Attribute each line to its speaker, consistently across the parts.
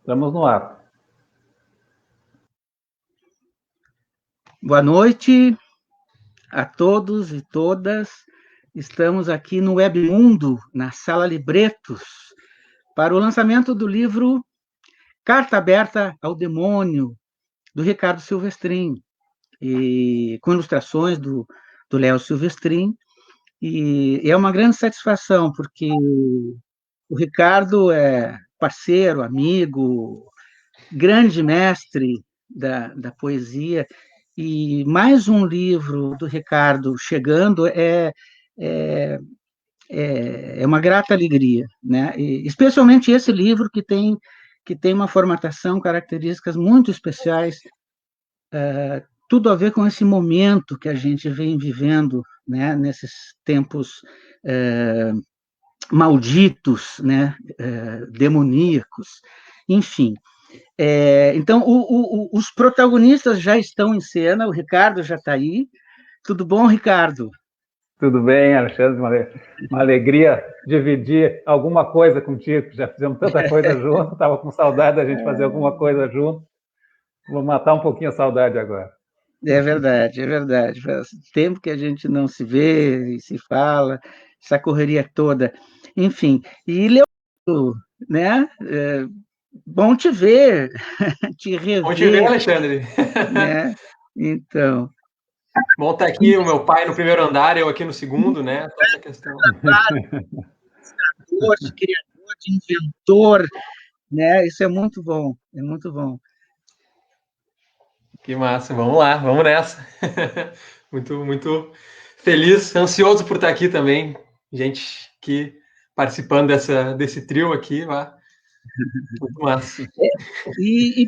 Speaker 1: Estamos no ar.
Speaker 2: Boa noite a todos e todas. Estamos aqui no Webmundo, na Sala Libretos, para o lançamento do livro Carta Aberta ao Demônio, do Ricardo Silvestrin, com ilustrações do Léo Silvestrin. E é uma grande satisfação, porque o Ricardo é parceiro, amigo, grande mestre da poesia, e mais um livro do Ricardo chegando é uma grata alegria, né? E especialmente esse livro que tem uma formatação, características muito especiais, tudo a ver com esse momento que a gente vem vivendo, né? Nesses tempos malditos, né? Demoníacos, enfim. Então, os protagonistas já estão em cena, o Ricardo já está aí. Tudo bom, Ricardo?
Speaker 1: Tudo bem, Alexandre? Uma alegria dividir alguma coisa contigo. Já fizemos tanta coisa junto, estava com saudade da gente fazer alguma coisa junto. Vou matar um pouquinho a saudade agora.
Speaker 2: É verdade, é verdade. Faz tempo que a gente não se vê e se fala, essa correria toda. Enfim, e Leandro, né? Bom te ver, te
Speaker 3: Bom te ver,
Speaker 2: rever,
Speaker 3: Alexandre.
Speaker 2: né? Então.
Speaker 3: Bom estar aqui, o meu pai no primeiro andar, eu aqui no segundo, né? Toda essa questão.
Speaker 2: De criador, de inventor, né? Isso é muito bom, é muito bom.
Speaker 3: Que massa, vamos lá, vamos nessa. Muito feliz, ansioso por estar aqui também. Gente que participando desse trio aqui, lá. Muito massa.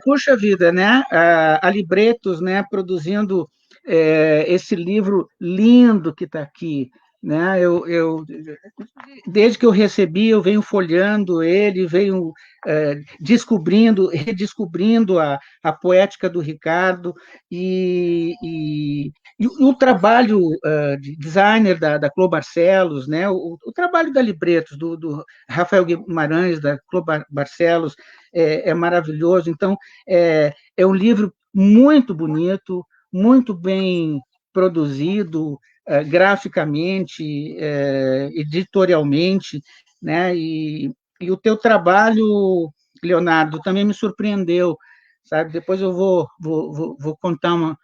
Speaker 2: Puxa vida, né? A Libretos, né? Produzindo esse livro lindo que está aqui, né? Desde que eu recebi, eu venho folheando ele, venho redescobrindo a poética do Ricardo e o trabalho de designer da Clô Barcelos, né? O trabalho da Libretos, do Rafael Guimarães, da Clô Barcelos, é maravilhoso. Então, é um livro muito bonito, muito bem produzido, graficamente, editorialmente, né? E o teu trabalho, Leonardo, também me surpreendeu, sabe? Depois eu vou contar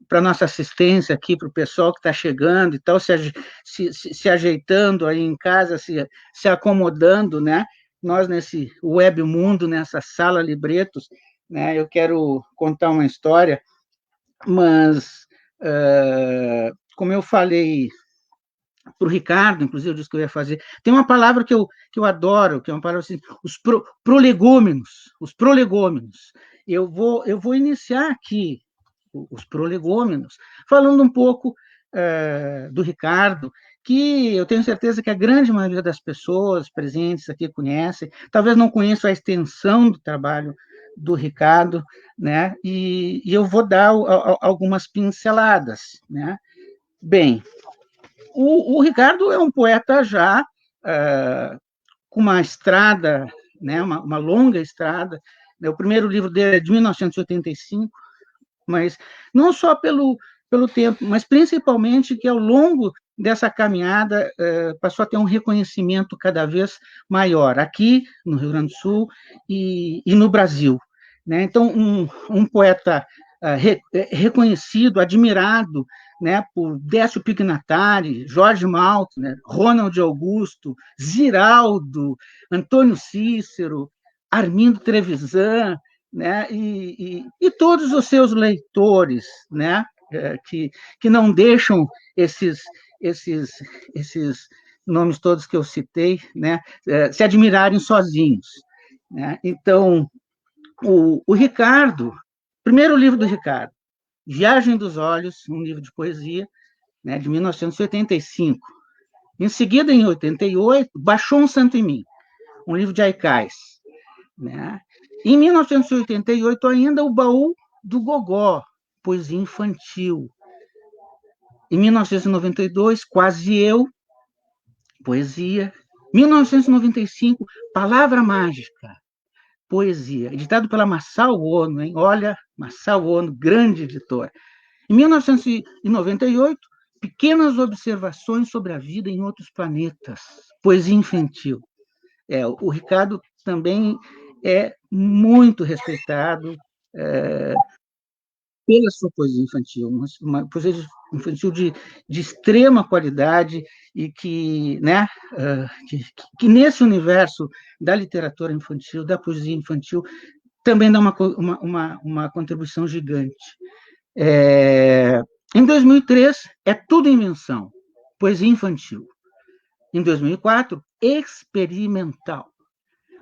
Speaker 2: para nossa assistência aqui, para o pessoal que está chegando e tal, se ajeitando aí em casa, se acomodando, né? Nós nesse web mundo, nessa sala Libretos, né? Eu quero contar uma história, mas como eu falei para o Ricardo, inclusive, eu disse que eu ia fazer. Tem uma palavra que eu adoro, que é uma palavra assim, prolegômenos. Os prolegômenos. Eu vou iniciar aqui os prolegômenos, falando um pouco do Ricardo, que eu tenho certeza que a grande maioria das pessoas presentes aqui conhecem, talvez não conheçam a extensão do trabalho do Ricardo, né? E eu vou dar algumas pinceladas, né? Bem, o Ricardo é um poeta já com uma estrada, né? Uma longa estrada. Né? O primeiro livro dele é de 1985, mas não só pelo tempo, mas principalmente que ao longo dessa caminhada passou a ter um reconhecimento cada vez maior, aqui no Rio Grande do Sul e no Brasil. Né? Então, um poeta reconhecido, admirado, né, por Décio Pignatari, Jorge Maltner, Ronald Augusto, Ziraldo, Antônio Cícero, Armindo Trevisan, né, e todos os seus leitores, né, que não deixam esses nomes todos que eu citei, né, se admirarem sozinhos. Né? Então, o Ricardo, primeiro livro do Ricardo, Viagem dos Olhos, um livro de poesia, né, de 1985. Em seguida, em 88, Baixou um Santo em Mim, um livro de haikais. Né? Em 1988, ainda, O Baú do Gogó, poesia infantil. Em 1992, Quase Eu, poesia. 1995, Palavra Mágica, Poesia, editado pela Masao Ono, hein? Olha, Masao Ono, grande editora. Em 1998, Pequenas Observações sobre a Vida em Outros Planetas, poesia infantil. O Ricardo também é muito respeitado pela sua poesia infantil, uma poesia infantil de extrema qualidade e que, né, que nesse universo da literatura infantil, da poesia infantil, também dá uma contribuição gigante. Em 2003, É Tudo Invenção, poesia infantil. Em 2004, Experimental,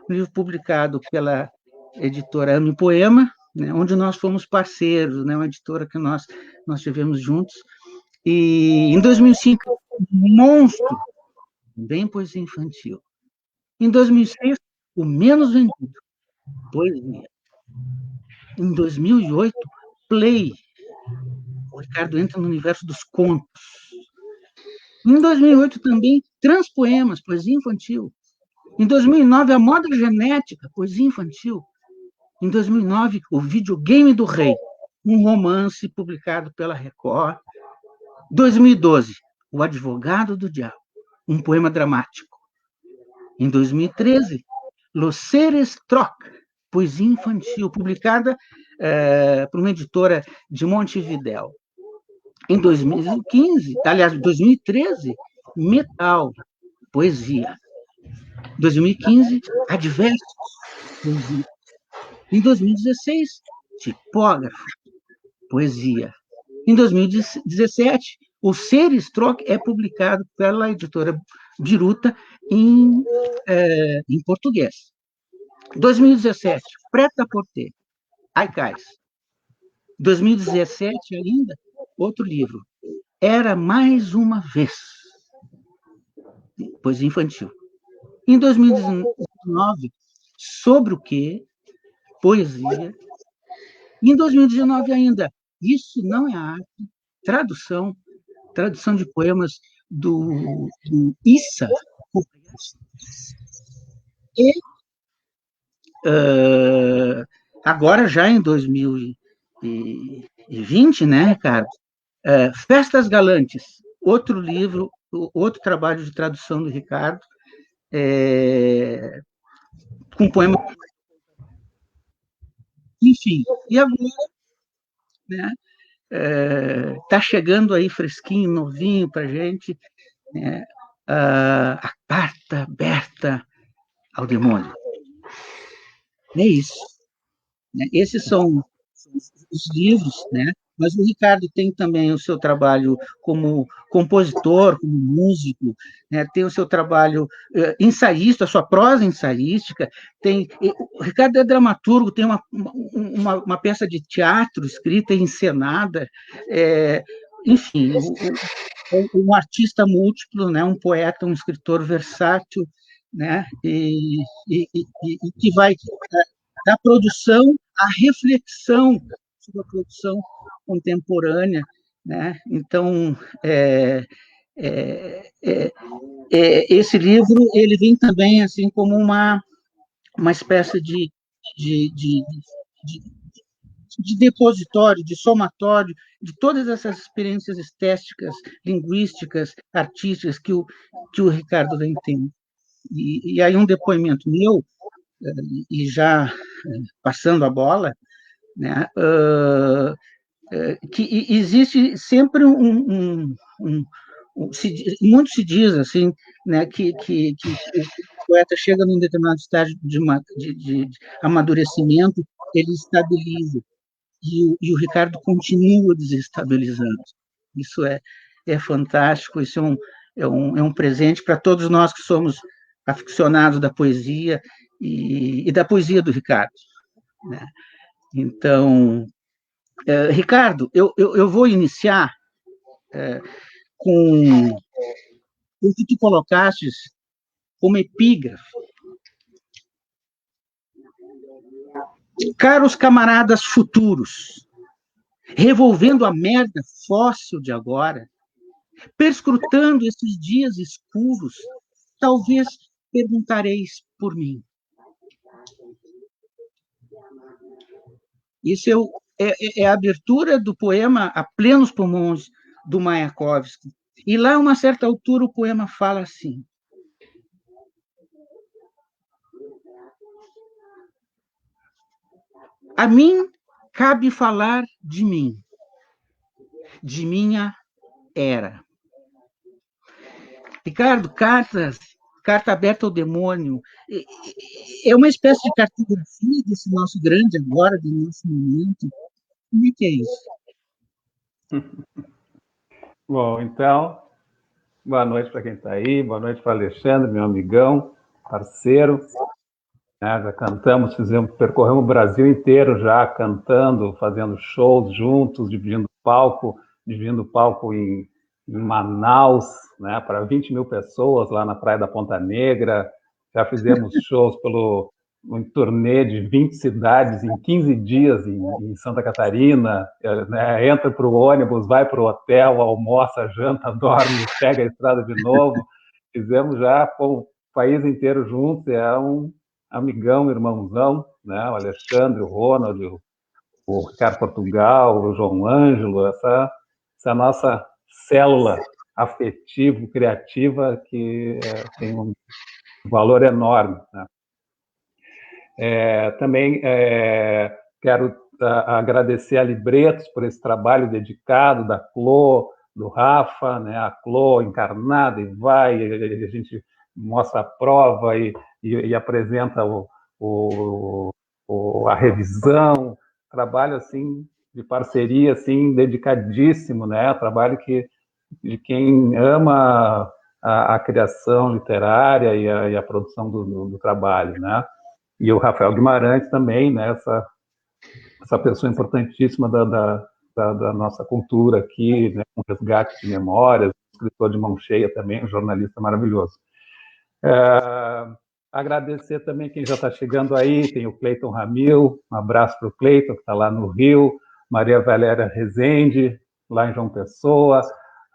Speaker 2: um livro publicado pela editora Ame Poema, né, onde nós fomos parceiros, né, uma editora que nós tivemos juntos. E em 2005, Monstro, bem poesia infantil. Em 2006, O Menos Vendido, poesia. Em 2008, Play. O Ricardo entra no universo dos contos. Em 2008 também, Transpoemas, poesia infantil. Em 2009, A Moda Genética, poesia infantil. Em 2009, O Videogame do Rei, um romance publicado pela Record. 2012, O Advogado do Diabo, um poema dramático. Em 2013, Los Seres Troc, poesia infantil, publicada por uma editora de Montevidéu. Em 2015, aliás, 2013, Metal, poesia. 2015, Adversos, poesia. Em 2016, Tipógrafo, poesia. Em 2017, O Seres Troc é publicado pela editora Biruta em português. 2017, Prêt-à-porter, Haikais. 2017 ainda, outro livro, Era Mais Uma Vez, poesia infantil. Em 2019, Sobre o Quê, poesia. Em 2019 ainda, Isso Não é Arte, tradução de poemas do Issa. E agora, já em 2020, né, Ricardo? Festas Galantes, outro livro, outro trabalho de tradução do Ricardo, com poema. Enfim, e agora, né, tá chegando aí fresquinho, novinho para a gente, né, A Carta Aberta ao Demônio. É isso. Né? Esses são os livros, né? Mas o Ricardo tem também o seu trabalho como compositor, como músico, né? Tem o seu trabalho ensaísta, a sua prosa ensaística. O Ricardo é dramaturgo, tem uma peça de escrita e encenada. Enfim, um artista múltiplo, né? Um poeta, um escritor versátil, né? E que vai da produção à reflexão sobre a produção contemporânea, né? Então, esse livro ele vem também assim como uma espécie de depositório, de somatório de todas essas experiências estéticas, linguísticas, artísticas que o Ricardo vem tendo. E aí um depoimento meu, e já passando a bola, né, que existe sempre muito se diz assim, né, que o poeta chega num determinado estágio de amadurecimento, ele estabiliza, e o Ricardo continua desestabilizando. Isso é fantástico, isso é um presente para todos nós que somos aficionados da poesia e da poesia do Ricardo, né? Então, Ricardo, eu vou iniciar com o que tu colocastes como epígrafe. Caros camaradas futuros, revolvendo a merda fóssil de agora, perscrutando esses dias escuros, talvez perguntareis por mim. Isso é a abertura do poema A Plenos Pulmões, do Mayakovsky. E lá, a uma certa altura, o poema fala assim: a mim cabe falar de mim, de minha era. Ricardo, Carta Aberta ao Demônio, é uma espécie de cartografia desse nosso grande agora, do nosso momento. Como é que é isso?
Speaker 1: Bom, então, boa noite para quem está aí, boa noite para Alexandre, meu amigão, parceiro. Já cantamos, percorremos o Brasil inteiro já cantando, fazendo shows juntos, dividindo palco em Manaus, né, para 20 mil pessoas lá na Praia da Ponta Negra. Já fizemos shows em turnê de 20 cidades em 15 dias em Santa Catarina. Né, entra para o ônibus, vai para o hotel, almoça, janta, dorme, pega a estrada de novo. Fizemos já o país inteiro juntos, é um amigão, irmãozão, né? O Alexandre, o Ronald, o Ricardo Portugal, o João Ângelo, essa nossa célula afetivo-criativa que tem um valor enorme. Né? Também quero agradecer a Libretos por esse trabalho dedicado, da Clô, do Rafa, né? A Clô encarnada e vai, a gente mostra a prova e apresenta a revisão, trabalho assim de parceria assim dedicadíssimo, né? Trabalho de quem ama a criação literária e a produção do trabalho, né? E o Rafael Guimarães também, né? Essa pessoa importantíssima da nossa cultura aqui, né? Com resgate de memórias, escritor de mão cheia também, um jornalista maravilhoso. Agradecer também quem já está chegando aí, tem o Cleiton Ramil, um abraço para o Cleiton, que está lá no Rio, Maria Valéria Rezende, lá em João Pessoa,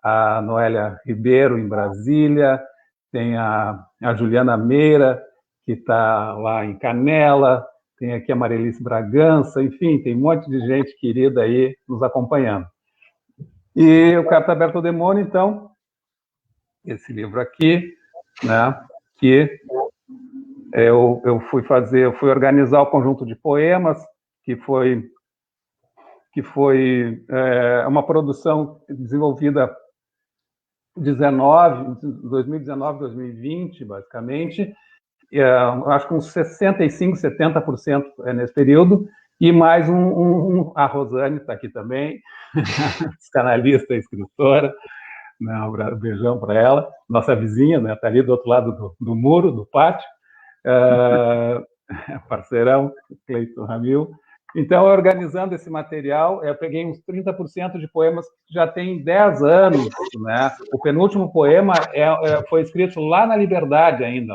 Speaker 1: a Noélia Ribeiro, em Brasília, tem a Juliana Meira, que está lá em Canela, tem aqui a Marelice Bragança, enfim, tem um monte de gente querida aí nos acompanhando. E o Carta Aberta ao Demônio, então, esse livro aqui, né, que eu fui organizar o conjunto de poemas, que foi uma produção desenvolvida 2019, 2020, basicamente, acho que uns 65%, 70% nesse período, e mais a Rosane está aqui também, psicanalista e escritora, né, um beijão para ela, nossa vizinha, né, está ali do outro lado do muro, do pátio, parceirão, Cleiton Ramil. Então, organizando esse material, eu peguei uns 30% de poemas que já têm 10 anos, né? O penúltimo poema foi escrito lá na Liberdade ainda,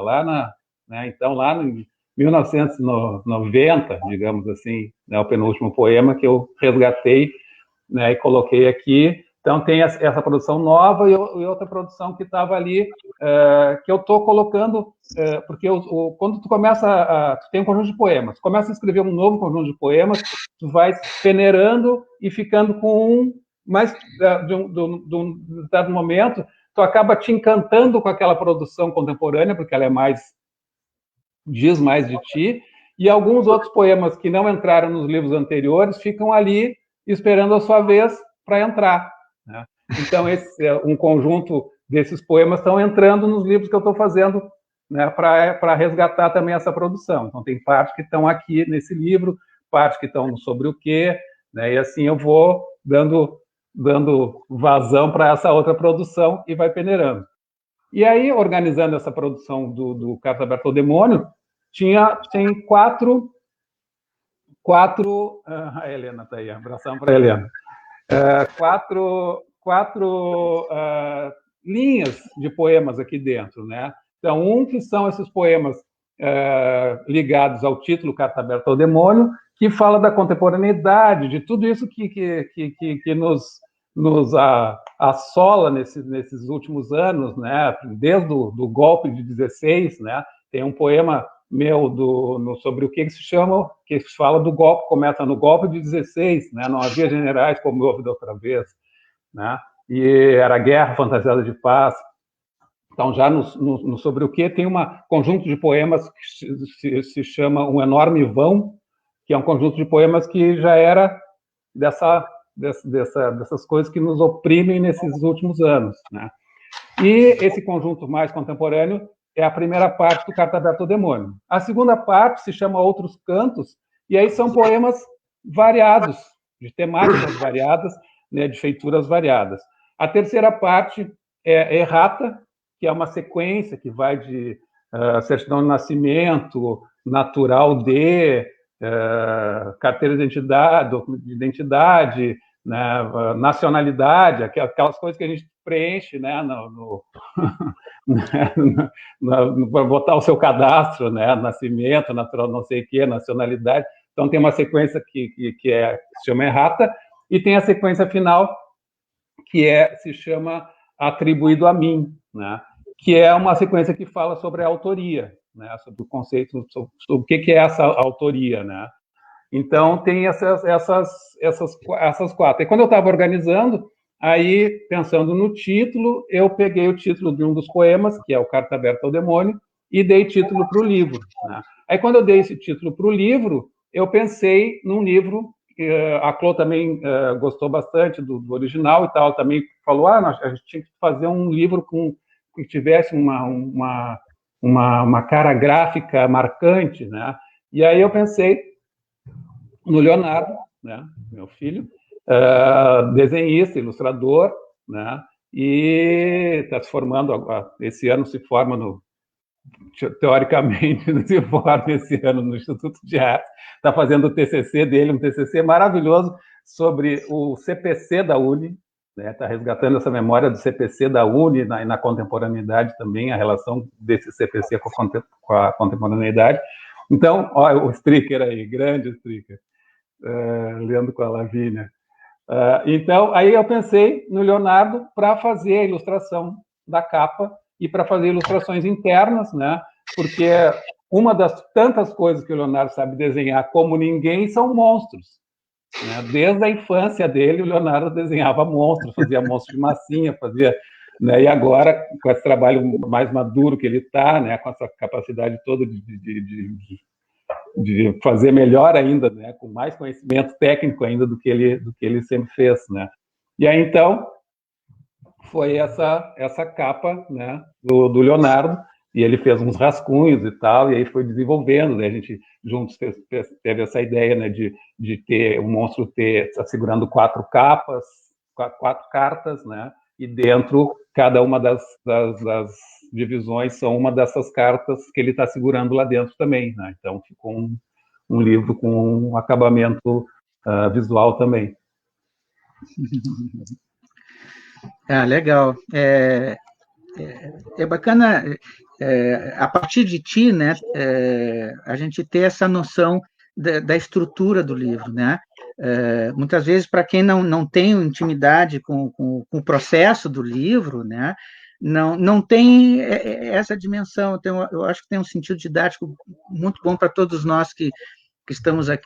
Speaker 1: então, lá em 1990, digamos assim, né, o penúltimo poema que eu resgatei, né, e coloquei aqui. Então, tem essa produção nova e outra produção que estava ali, que eu estou colocando, porque quando tu começa tu tem um conjunto de poemas, tu começa a escrever um novo conjunto de poemas, tu vai peneirando e ficando com mas de um dado momento, tu acaba te encantando com aquela produção contemporânea, porque ela diz mais de ti, e alguns outros poemas que não entraram nos livros anteriores ficam ali esperando a sua vez para entrar. Né? Então, um conjunto desses poemas estão entrando nos livros que eu estou fazendo, né, para resgatar também essa produção. Então, tem partes que estão aqui nesse livro, partes que estão no Sobre o Quê, né, e assim eu vou dando vazão para essa outra produção e vai peneirando. E aí, organizando essa produção do Carta Aberta ao Demônio, tem quatro... a Helena está aí, abração para a Helena. Quatro linhas de poemas aqui dentro, né? Então, que são esses poemas ligados ao título Carta Aberta ao Demônio, que fala da contemporaneidade, de tudo isso que nos assola nesses últimos anos, né? Desde o golpe de 16, né? Tem um poema meu sobre o que se chama, que se fala do golpe, começa no golpe de 16, né? Não havia generais como houve da outra vez, né? E era guerra fantasiada de paz. Então, já no sobre o que tem um conjunto de poemas que se chama Um Enorme Vão, que é um conjunto de poemas que já era dessas coisas que nos oprimem nesses últimos anos, né? E esse conjunto mais contemporâneo é a primeira parte do Carta Aberta ao Demônio. A segunda parte se chama Outros Cantos, e aí são poemas variados, de temáticas variadas, né, de feituras variadas. A terceira parte é Errata, que é uma sequência que vai de certidão de nascimento, natural de, carteira de identidade, né, nacionalidade, aquelas coisas que a gente preenche, né, para botar o seu cadastro, né, nascimento, natural, não sei o que, nacionalidade. Então tem uma sequência que se chama Errata, e tem a sequência final que se chama Atribuído a Mim, né, que é uma sequência que fala sobre a autoria, né, sobre o conceito, sobre o que é essa autoria, né. Então, tem essas quatro. E quando eu estava organizando, aí, pensando no título, eu peguei o título de um dos poemas, que é o Carta Aberta ao Demônio, e dei título para o livro, né? Aí, quando eu dei esse título para o livro, eu pensei num livro, a Clô também gostou bastante do original e tal, também falou, a gente tinha que fazer um livro que tivesse uma cara gráfica marcante, né? E aí eu pensei no Leonardo, né, meu filho, desenhista, ilustrador, né, e está se formando, esse ano se forma teoricamente, se forma esse ano no Instituto de Arte, está fazendo o TCC dele, um TCC maravilhoso sobre o CPC da UNE, né, está resgatando essa memória do CPC da UNE e na contemporaneidade também, a relação desse CPC com a contemporaneidade. Então, olha o Stricker aí, grande Stricker. Lendo com a Lavínia. Então, aí eu pensei no Leonardo para fazer a ilustração da capa e para fazer ilustrações internas, né? Porque uma das tantas coisas que o Leonardo sabe desenhar como ninguém são monstros, né? Desde a infância dele, o Leonardo desenhava monstros, fazia monstros de massinha, fazia... Né? E agora, com esse trabalho mais maduro que ele está, né? Com essa capacidade toda de fazer melhor ainda, né, com mais conhecimento técnico ainda do que ele sempre fez, né. E aí, então, foi essa capa, né, do Leonardo, e ele fez uns rascunhos e tal, e aí foi desenvolvendo, né, a gente juntos teve essa ideia, né, de ter o monstro segurando 4 capas, 4 cartas, né, e dentro, cada uma das divisões são uma dessas cartas que ele está segurando lá dentro também, né? Então, ficou um livro com um acabamento visual também.
Speaker 2: Legal. É bacana, a partir de ti, né, a gente ter essa noção da estrutura do livro, né? Muitas vezes, para quem não tem intimidade com o processo do livro, né, não tem essa dimensão. Eu acho que tem um sentido didático muito bom para todos nós que estamos aqui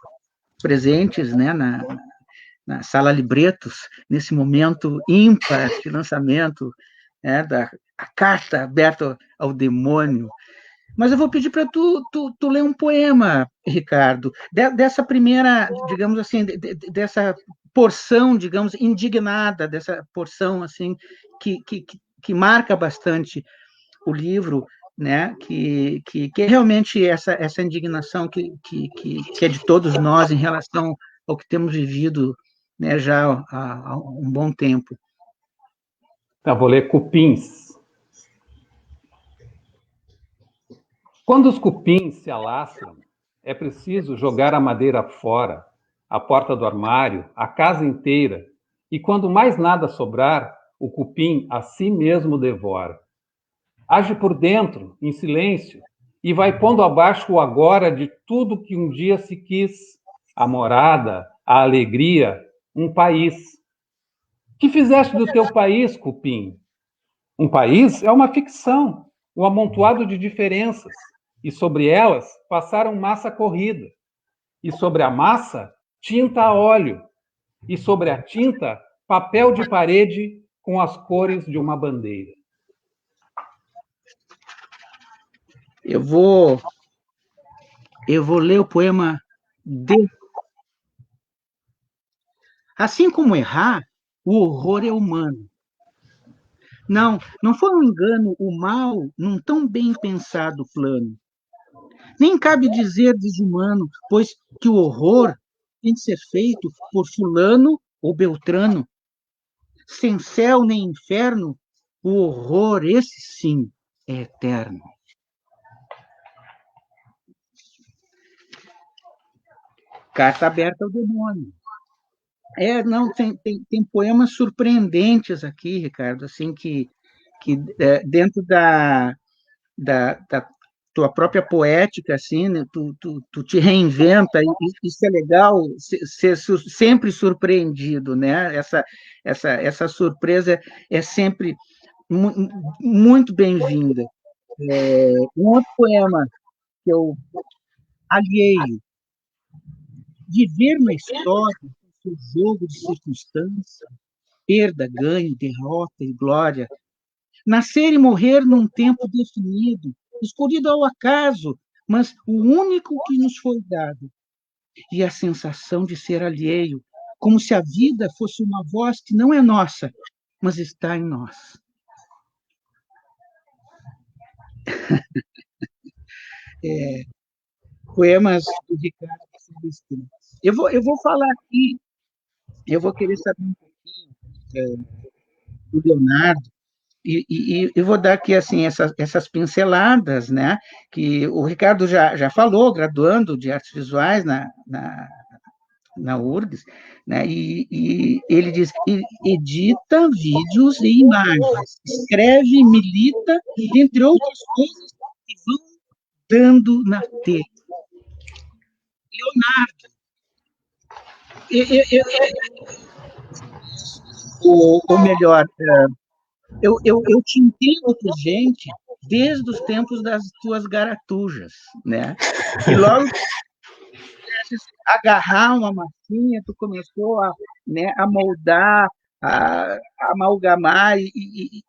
Speaker 2: presentes, né, na Sala Libretos, nesse momento ímpar de lançamento, né, da Carta Aberta ao Demônio. Mas eu vou pedir para tu ler um poema, Ricardo, dessa primeira, digamos assim, dessa porção, digamos, indignada, dessa porção assim que marca bastante o livro, né? Que é realmente essa indignação que é de todos nós em relação ao que temos vivido, né, já há um bom tempo.
Speaker 1: Vou ler Cupins. Quando os cupins se alastram, é preciso jogar a madeira fora, a porta do armário, a casa inteira, e quando mais nada sobrar, o cupim a si mesmo devora. Age por dentro, em silêncio, e vai pondo abaixo o agora de tudo que um dia se quis, a morada, a alegria, um país. Que fizeste do teu país, cupim? Um país é uma ficção, um amontoado de diferenças. e sobre elas passaram massa corrida, e sobre a massa, tinta a óleo, e sobre a tinta, papel de parede com as cores de uma bandeira.
Speaker 2: Eu vou ler o poema de... Assim como errar, o horror é humano. Não foi um engano o mal num tão bem pensado plano. Nem cabe dizer desumano, pois que o horror tem de ser feito por fulano ou beltrano. Sem céu nem inferno, o horror, esse sim, é eterno. Carta aberta ao demônio. Não, tem poemas surpreendentes aqui, Ricardo, assim, que dentro da tua própria poética, assim, né, tu te reinventa, e isso é legal, ser sempre surpreendido, né? Essa surpresa é sempre muito bem-vinda. Um outro poema que eu alheio, viver na história, seu jogo de circunstância, perda, ganho, derrota e glória, nascer e morrer num tempo definido, escolhido ao acaso, mas o único que nos foi dado, e a sensação de ser alheio, como se a vida fosse uma voz que não é nossa, mas está em nós. Poemas do Ricardo Celestino. Eu vou falar aqui, eu vou querer saber um pouquinho do Leonardo, e eu vou dar aqui assim essas pinceladas, né? Que o Ricardo já falou, graduando de artes visuais na URGS, né? E ele diz que edita vídeos e imagens, escreve, milita, entre outras coisas, que vão dando na telha. Leonardo, ou melhor, eu te entendo por gente desde os tempos das tuas garatujas, né? E logo que agarrar uma massinha, tu começou a moldar, a amalgamar e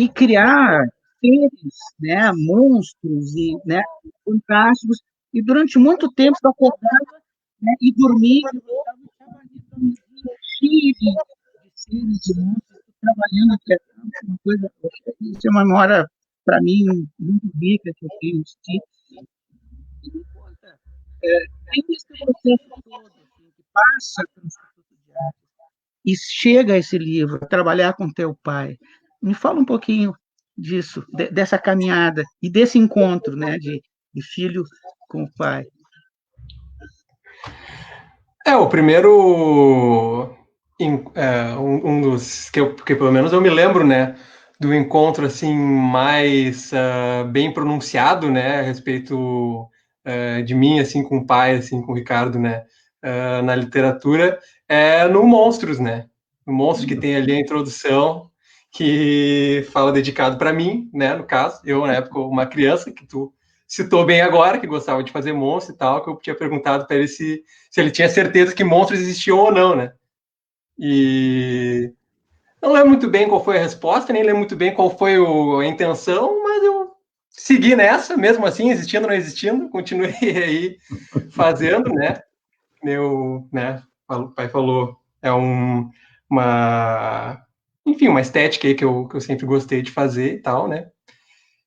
Speaker 2: criar seres, né, monstros e, né, fantásticos. E durante muito tempo tu acordava, né, e dormia, cheio de seres, de monstros, trabalhando aqui. Uma coisa, isso é uma memória, para mim, muito rica que eu tenho de ti. Tem esse processo todo, assim, que passa pelo Instituto de Arte e chega a esse livro, Trabalhar com Teu Pai. Me fala um pouquinho disso, dessa caminhada e desse encontro, né, de filho com o pai.
Speaker 3: O primeiro, um dos que pelo menos eu me lembro, né, do encontro assim mais bem pronunciado, né, a respeito de mim assim com o pai, assim com o Ricardo, né, na literatura, é no Monstros, né, no Monstro que tem ali a introdução que fala dedicado para mim, né, no caso, eu na época uma criança que tu citou bem agora, que gostava de fazer monstro e tal, que eu tinha perguntado para ele se ele tinha certeza que monstros existiam ou não, né? E não lembro muito bem qual foi a resposta, nem lembro muito bem qual foi a intenção, mas eu segui nessa, mesmo assim, existindo ou não existindo, continuei aí fazendo, né? O pai falou, enfim, uma estética aí que eu sempre gostei de fazer e tal, né?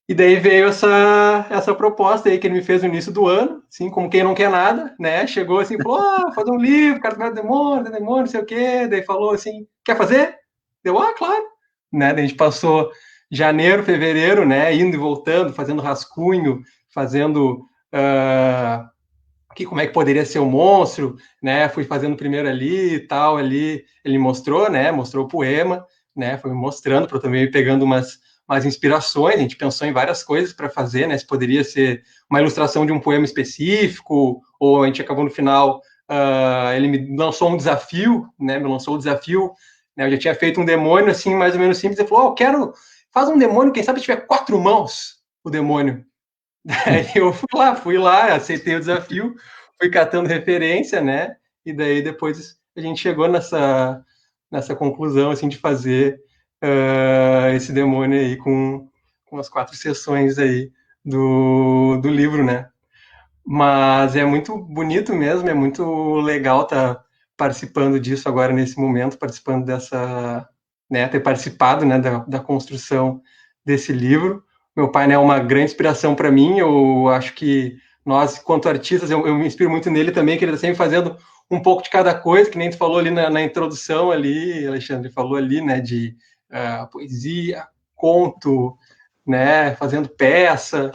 Speaker 3: E daí veio essa proposta aí que ele me fez no início do ano, assim, como quem não quer nada, né? Chegou assim, falou, fazer um livro, Carta do Demônio, não sei o quê. Daí falou assim, quer fazer? Deu, claro. Né? Daí a gente passou janeiro, fevereiro, né? Indo e voltando, fazendo rascunho, fazendo como é que poderia ser o monstro, né? Fui fazendo primeiro ali e tal, ali. Ele mostrou, né? Mostrou o poema, né? Foi me mostrando, para também pegando umas inspirações, a gente pensou em várias coisas para fazer, né? Se poderia ser uma ilustração de um poema específico, ou a gente acabou no final, ele me lançou um desafio, né? Me lançou o desafio, né? Eu já tinha feito um demônio, assim, mais ou menos simples, ele falou, faz um demônio, quem sabe tiver 4 mãos, o demônio. Daí eu fui lá, aceitei o desafio, fui catando referência, né? E daí depois a gente chegou nessa conclusão, assim, de fazer esse demônio aí com as 4 sessões aí do livro, né? Mas é muito bonito mesmo, é muito legal estar participando disso agora nesse momento, participando dessa, né, ter participado, né, da construção desse livro. Meu pai, né, é uma grande inspiração para mim. Eu acho que nós, quanto artistas, eu me inspiro muito nele também, que ele está sempre fazendo um pouco de cada coisa, que nem tu falou ali na introdução ali, Alexandre falou ali, né, de poesia, conto, né, fazendo peça,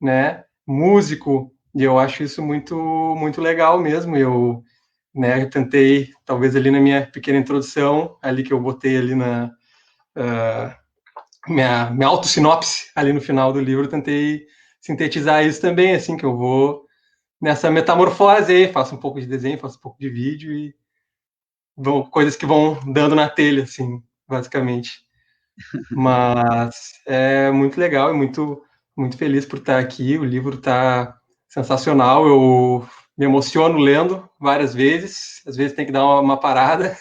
Speaker 3: né, músico. E eu acho isso muito, muito legal mesmo. Eu, né, tentei, talvez ali na minha pequena introdução, ali que eu botei ali na minha autossinopse, ali no final do livro, tentei sintetizar isso também, assim, que eu vou nessa metamorfose aí, faço um pouco de desenho, faço um pouco de vídeo e coisas que vão dando na telha, assim, basicamente. Mas é muito legal e muito, muito feliz por estar aqui. O livro está sensacional. Eu me emociono lendo várias vezes. Às vezes tem que dar uma parada,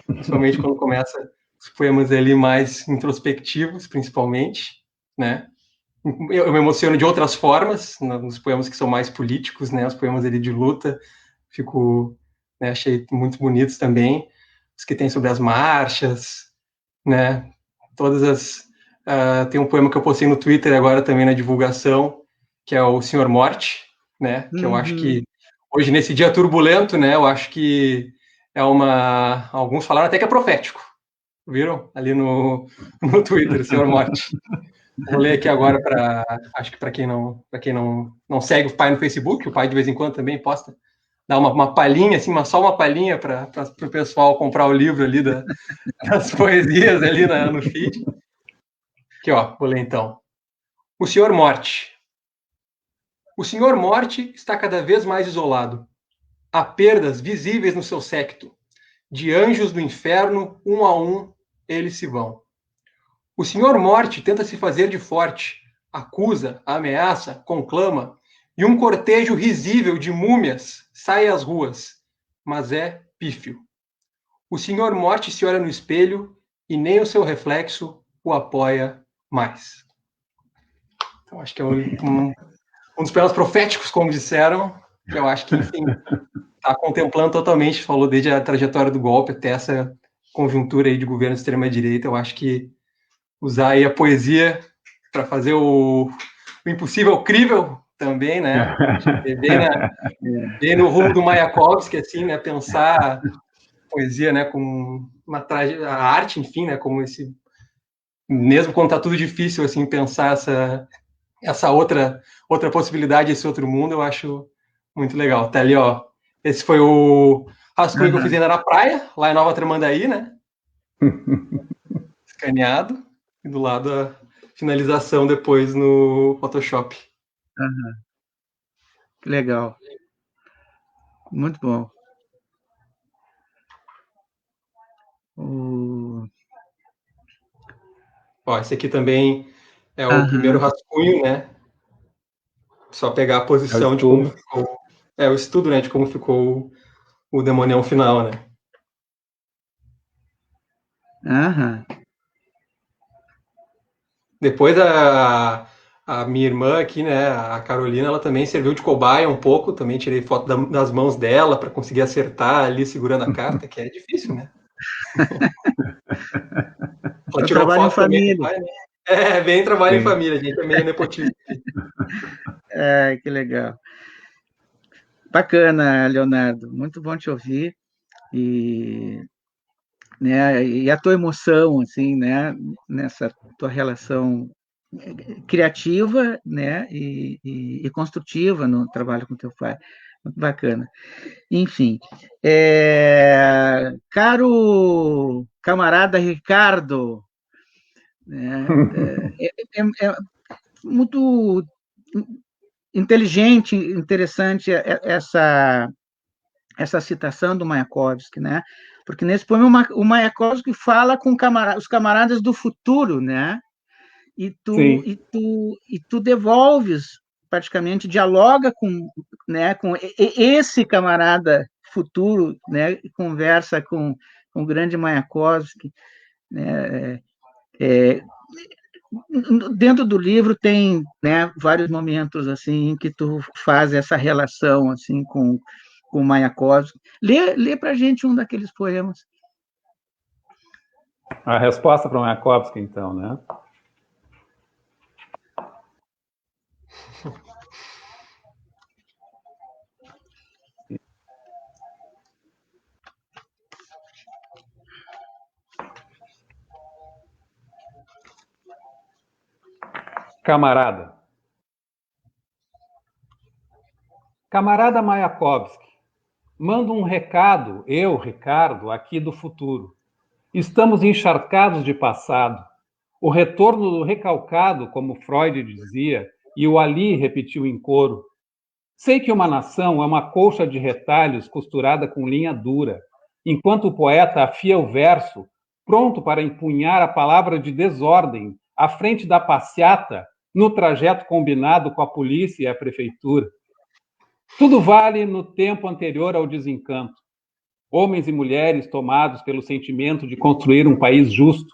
Speaker 3: principalmente quando começa os poemas ali mais introspectivos, principalmente, né? Eu me emociono de outras formas, nos poemas que são mais políticos, né? Os poemas ali de luta, fico, né, achei muito bonitos também. Os que tem sobre as marchas, né? Todas as tem um poema que eu postei no Twitter agora também na divulgação, que é o Senhor Morte, né? Que eu acho que hoje nesse dia turbulento, né? Eu acho que é uma, alguns falaram até que é profético, viram ali no Twitter, Senhor Morte. Vou ler aqui agora para, acho que para quem não segue o pai no Facebook, o pai de vez em quando também posta, dá uma palhinha, assim, só uma palhinha para o pessoal comprar o livro ali das poesias ali no feed. Aqui, ó, vou ler então. O Senhor Morte. O Senhor Morte está cada vez mais isolado. Há perdas visíveis no seu séquito. De anjos do inferno, um a um, eles se vão. O Senhor Morte tenta se fazer de forte, acusa, ameaça, conclama, e um cortejo risível de múmias sai às ruas, mas é pífio. O Senhor Morte se olha no espelho e nem o seu reflexo o apoia mais. Então, acho que é um dos poemas proféticos, como disseram, que eu acho que, enfim, está contemplando totalmente, falou desde a trajetória do golpe até essa conjuntura aí de governo de extrema-direita. Eu acho que usar aí a poesia para fazer o impossível crível também, né? Bem no rumo do Mayakovsky, assim, né? Pensar a poesia, né? Com a arte, enfim, né? Como esse, mesmo quando está tudo difícil, assim, pensar essa outra possibilidade, esse outro mundo, eu acho muito legal. Tá ali, ó. Esse foi o rascunho que eu fiz ainda na praia, lá em Nova Tramandaí, né? Escaneado. E do lado a finalização depois no Photoshop.
Speaker 2: Que legal. Muito bom.
Speaker 3: Ó, esse aqui também é o primeiro rascunho, né? Só pegar a posição de como ficou. É o estudo, né? De como ficou o demonião final, né? Depois a minha irmã aqui, né? A Carolina, ela também serviu de cobaia um pouco. Também tirei foto das mãos dela para conseguir acertar ali segurando a carta, que é difícil, né? Ela tirou
Speaker 2: trabalho
Speaker 3: foto
Speaker 2: em família.
Speaker 3: Também, pai, né? É, bem trabalho em família, a gente é meio nepotista.
Speaker 2: Que legal. Bacana, Leonardo. Muito bom te ouvir. Né, e a tua emoção, assim, né, nessa tua relação criativa, né, e construtiva no trabalho com teu pai. Muito bacana. Enfim, caro camarada Ricardo, né, é muito inteligente, interessante essa citação do Mayakovsky, né? Porque nesse poema o Mayakovsky fala com os camaradas do futuro, né? e tu devolves, praticamente, dialoga com, né, com esse camarada futuro, né, conversa com o grande Mayakovsky, né, dentro do livro tem, né, vários momentos assim em que tu faz essa relação assim com o Mayakovsky. Lê para a gente um daqueles poemas.
Speaker 1: A resposta para o Mayakovsky, então, né? Camarada. Camarada Mayakovsky, mando um recado, eu, Ricardo, aqui do futuro. Estamos encharcados de passado. O retorno do recalcado, como Freud dizia, e o Ali repetiu em coro. Sei que uma nação é uma colcha de retalhos costurada com linha dura, enquanto o poeta afia o verso, pronto para empunhar a palavra de desordem à frente da passeata, no trajeto combinado com a polícia e a prefeitura. Tudo vale no tempo anterior ao desencanto. Homens e mulheres tomados pelo sentimento de construir um país justo.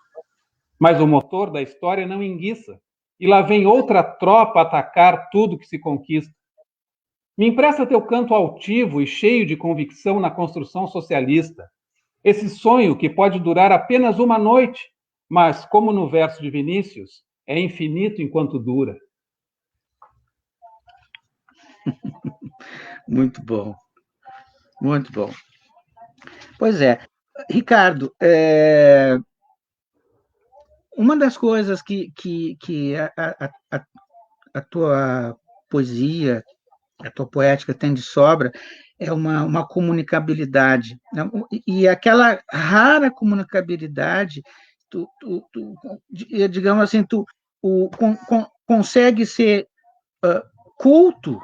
Speaker 1: Mas o motor da história não enguiça, e lá vem outra tropa atacar tudo que se conquista. Me empresta teu canto altivo e cheio de convicção na construção socialista. Esse sonho que pode durar apenas uma noite, mas, como no verso de Vinícius, é infinito enquanto dura.
Speaker 2: Muito bom, muito bom. Pois é, Ricardo, uma das coisas que a tua poesia, a tua poética tem de sobra é uma comunicabilidade, né? E aquela rara comunicabilidade, digamos assim, consegue ser culto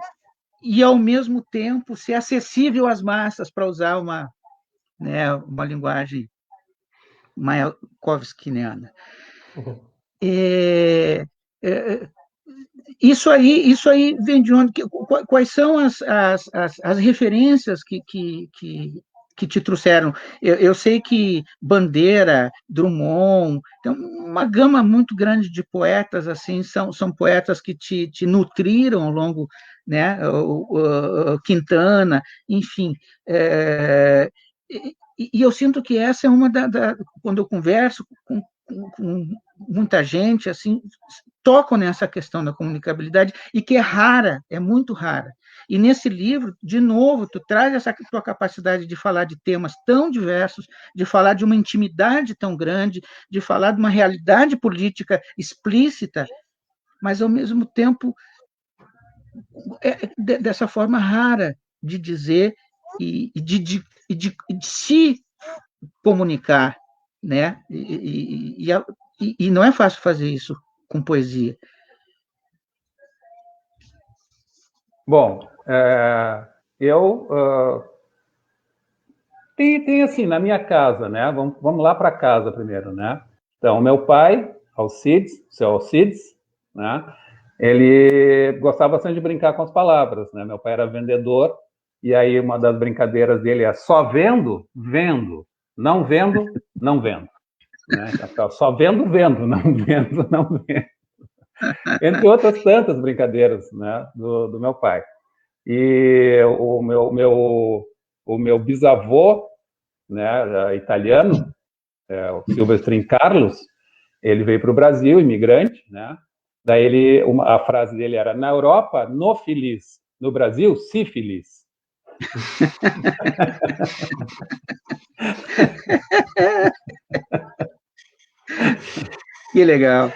Speaker 2: e, ao mesmo tempo, ser acessível às massas, para usar uma linguagem mayakovskiana. Isso aí vem de onde? Quais são as referências que te trouxeram? Eu sei que Bandeira, Drummond, tem uma gama muito grande de poetas, assim, são poetas que te nutriram ao longo, né? Quintana, enfim. E eu sinto que essa é uma quando eu converso com muita gente, assim, tocam nessa questão da comunicabilidade, e que é rara, é muito rara. E nesse livro, de novo, tu traz essa tua capacidade de falar de temas tão diversos, de falar de uma intimidade tão grande, de falar de uma realidade política explícita, mas, ao mesmo tempo, dessa forma rara de dizer e de se comunicar, né? E não é fácil fazer isso com poesia.
Speaker 1: Bom, tem assim, na minha casa, né? Vamos lá para casa primeiro, né? Então, meu pai, seu Alcides, né? Ele gostava bastante de brincar com as palavras, né? Meu pai era vendedor, e aí uma das brincadeiras dele é só vendo, vendo, não vendo, não vendo. Né? Então, só vendo, não vendo, não vendo. Entre outras tantas brincadeiras, né, do meu pai. E o meu bisavô, né, italiano, o Silvestrin Carlos, ele veio para o Brasil, imigrante, né? Daí a frase dele era: na Europa, no feliz, no Brasil, sífilis.
Speaker 2: Que legal.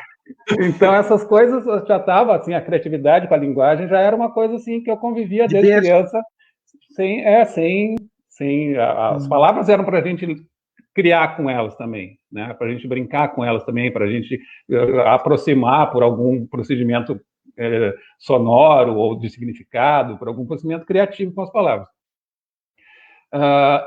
Speaker 1: Então, essas coisas já estava, assim, a criatividade com a linguagem já era uma coisa assim que eu convivia desde criança, as palavras eram para a gente criar com elas também, né? Para a gente brincar com elas também, para a gente aproximar por algum procedimento sonoro ou de significado, por algum procedimento criativo com as palavras.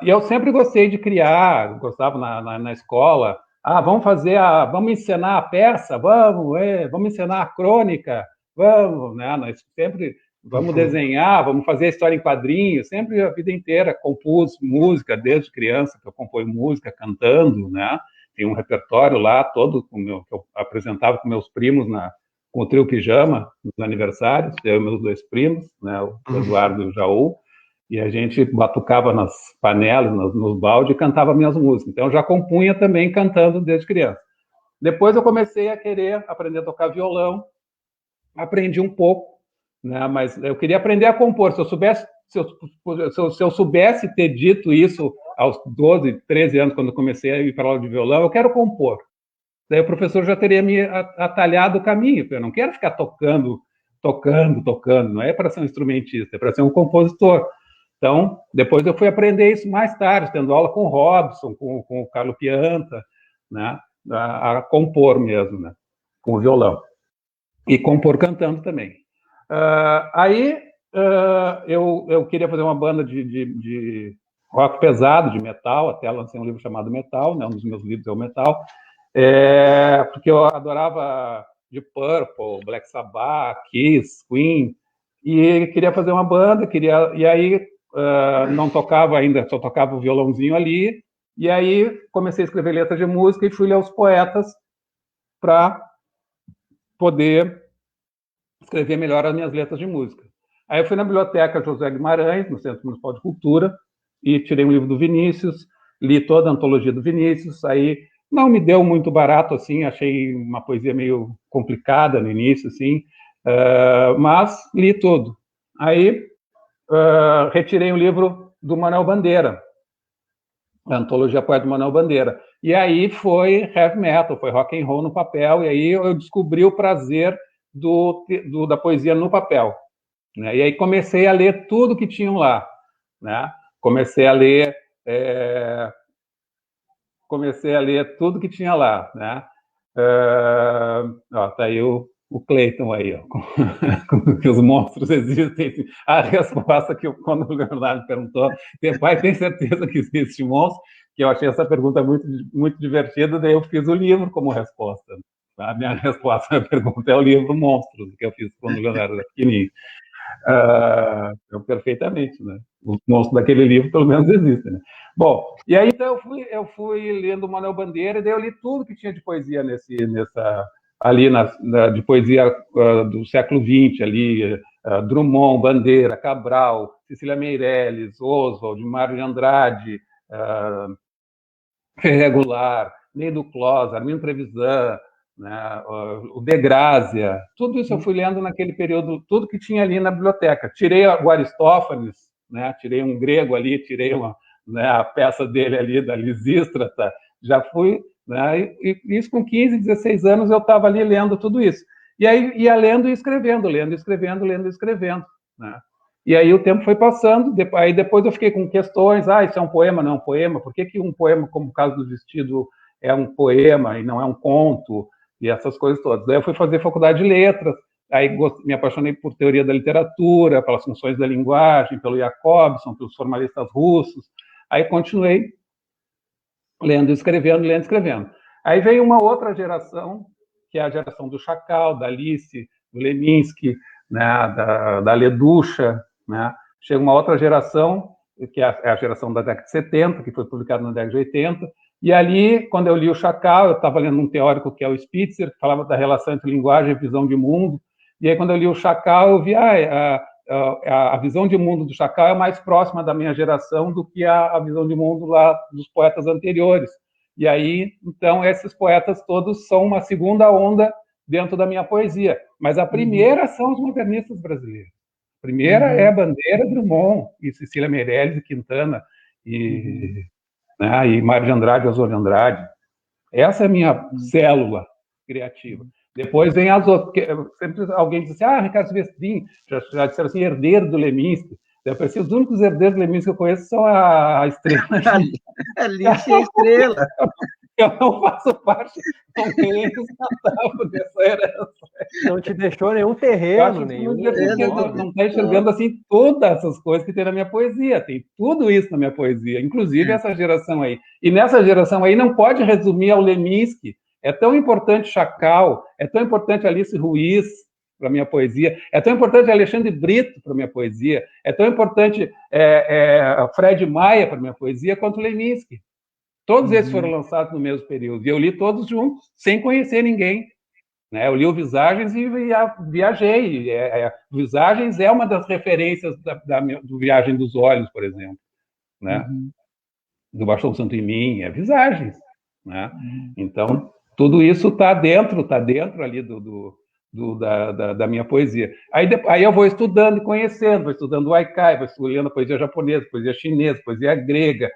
Speaker 1: E eu sempre gostei de criar, gostava na escola. vamos encenar a peça, vamos encenar a crônica, vamos, né? Nós sempre vamos desenhar, vamos fazer a história em quadrinhos, sempre a vida inteira compus música, desde criança que eu componho música, cantando, né? Tem um repertório lá todo que eu apresentava com meus primos com o Trio Pijama, nos aniversários, eu e meus 2 primos, né? O Eduardo e o Jaú, e a gente batucava nas panelas, nos baldes, e cantava minhas músicas. Então, eu já compunha também cantando desde criança. Depois eu comecei a querer aprender a tocar violão, aprendi um pouco, né? Mas eu queria aprender a compor. Se eu soubesse ter dito isso aos 12, 13 anos, quando eu comecei a ir para a aula de violão, eu quero compor. Daí o professor já teria me atalhado o caminho. Eu não quero ficar tocando, não é para ser um instrumentista, é para ser um compositor. Então, depois eu fui aprender isso mais tarde, tendo aula com o Robson, com o Carlo Pianta, né? A compor mesmo, né? Com o violão. E compor cantando também. Eu queria fazer uma banda de rock pesado, de metal, até lancei um livro chamado Metal, né? Um dos meus livros é o Metal, porque eu adorava Deep Purple, Black Sabbath, Kiss, Queen, e queria fazer uma banda, e aí não tocava ainda, só tocava o violãozinho ali, e aí comecei a escrever letras de música e fui ler os poetas para poder escrever melhor as minhas letras de música. Aí eu fui na Biblioteca José Guimarães, no Centro Municipal de Cultura, e tirei um livro do Vinícius, li toda a antologia do Vinícius, aí não me deu muito barato, assim, achei uma poesia meio complicada no início, assim, mas li tudo. Aí retirei um livro do Manuel Bandeira, a antologia poeta do Manuel Bandeira, e aí foi heavy metal, foi rock and roll no papel, e aí eu descobri o prazer da poesia no papel, né? E aí comecei a ler tudo que tinham lá, né? Comecei a ler tudo que tinha lá, né? Tá aí o Cleiton aí, ó, que os monstros existem. A resposta que quando o Leonardo perguntou, meu pai tem certeza que existe monstro, que eu achei essa pergunta muito, muito divertida, daí eu fiz o livro como resposta. A minha resposta à pergunta é o livro Monstros, que eu fiz quando o Leonardo era pequenininho. Perfeitamente, né? Os monstros daquele livro, pelo menos, existem, né? Bom, e aí então eu fui lendo o Manuel Bandeira, e daí eu li tudo que tinha de poesia de poesia do século XX, ali, Drummond, Bandeira, Cabral, Cecília Meirelles, Oswald, Mário de Andrade, Ferrer Goulart, Ney do Clos, Armindo Trevisan, né, o De Grazia, tudo isso eu fui lendo naquele período, tudo que tinha ali na biblioteca. Tirei o Aristófanes, né, tirei um grego ali, tirei a peça dele ali da Lisístrata, já fui, né, e isso com 15, 16 anos eu estava ali lendo tudo isso. E aí ia lendo e escrevendo, lendo e escrevendo, lendo e escrevendo, né? E aí o tempo foi passando, aí depois eu fiquei com questões, isso é um poema, não é um poema, por que um poema, como o caso do Vestido, é um poema e não é um conto, e essas coisas todas. Daí eu fui fazer faculdade de letras, aí me apaixonei por teoria da literatura, pelas funções da linguagem, pelo Jacobson, pelos formalistas russos, aí continuei lendo e escrevendo. Aí veio uma outra geração, que é a geração do Chacal, da Alice, do Leminski, né, da Leducha, né? Chega uma outra geração, que é a geração da década de 70, que foi publicada na década de 80, e ali, quando eu li o Chacal, eu estava lendo um teórico que é o Spitzer, que falava da relação entre linguagem e visão de mundo, e aí quando eu li o Chacal, eu vi a visão de mundo do Chacal é mais próxima da minha geração do que a visão de mundo lá dos poetas anteriores. E aí, então, esses poetas todos são uma segunda onda dentro da minha poesia. Mas a primeira são os modernistas brasileiros. A primeira é Bandeira, Drummond, e Cecília Meirelles, e Quintana, e Mário de Andrade, Oswald de Andrade. Essa é a minha célula criativa. Depois vem as outras. Sempre alguém diz assim, Ricardo Silvestrin, já disseram assim, herdeiro do Leminski. Eu pensei, os únicos herdeiros do Leminski que eu conheço são a Estrela.
Speaker 2: Alice e a Estrela.
Speaker 1: Eu não faço parte, não tenho dessa herança.
Speaker 4: não te deixou nenhum
Speaker 1: Eu
Speaker 4: terreno,
Speaker 1: acho que
Speaker 4: nenhum...
Speaker 1: não está enxergando assim todas essas coisas que tem na minha poesia. Tem tudo isso na minha poesia, inclusive essa geração aí. E nessa geração aí não pode resumir ao Leminski. É tão importante Chacal, é tão importante Alice Ruiz para minha poesia, é tão importante Alexandre Brito para minha poesia, é tão importante Fred Maia para minha poesia quanto Leminski. Todos esses foram lançados no mesmo período. E eu li todos juntos, sem conhecer ninguém. Né? Eu li o Visagens e viajei. Visagens é uma das referências do Viagem dos Olhos, por exemplo. Né? Do Baixou o Santo em Mim, é Visagens. Né? Então, tudo isso está dentro ali da minha poesia. Aí eu vou estudando e conhecendo, vou estudando o haikai, vou lendo a poesia japonesa, poesia chinesa, poesia grega,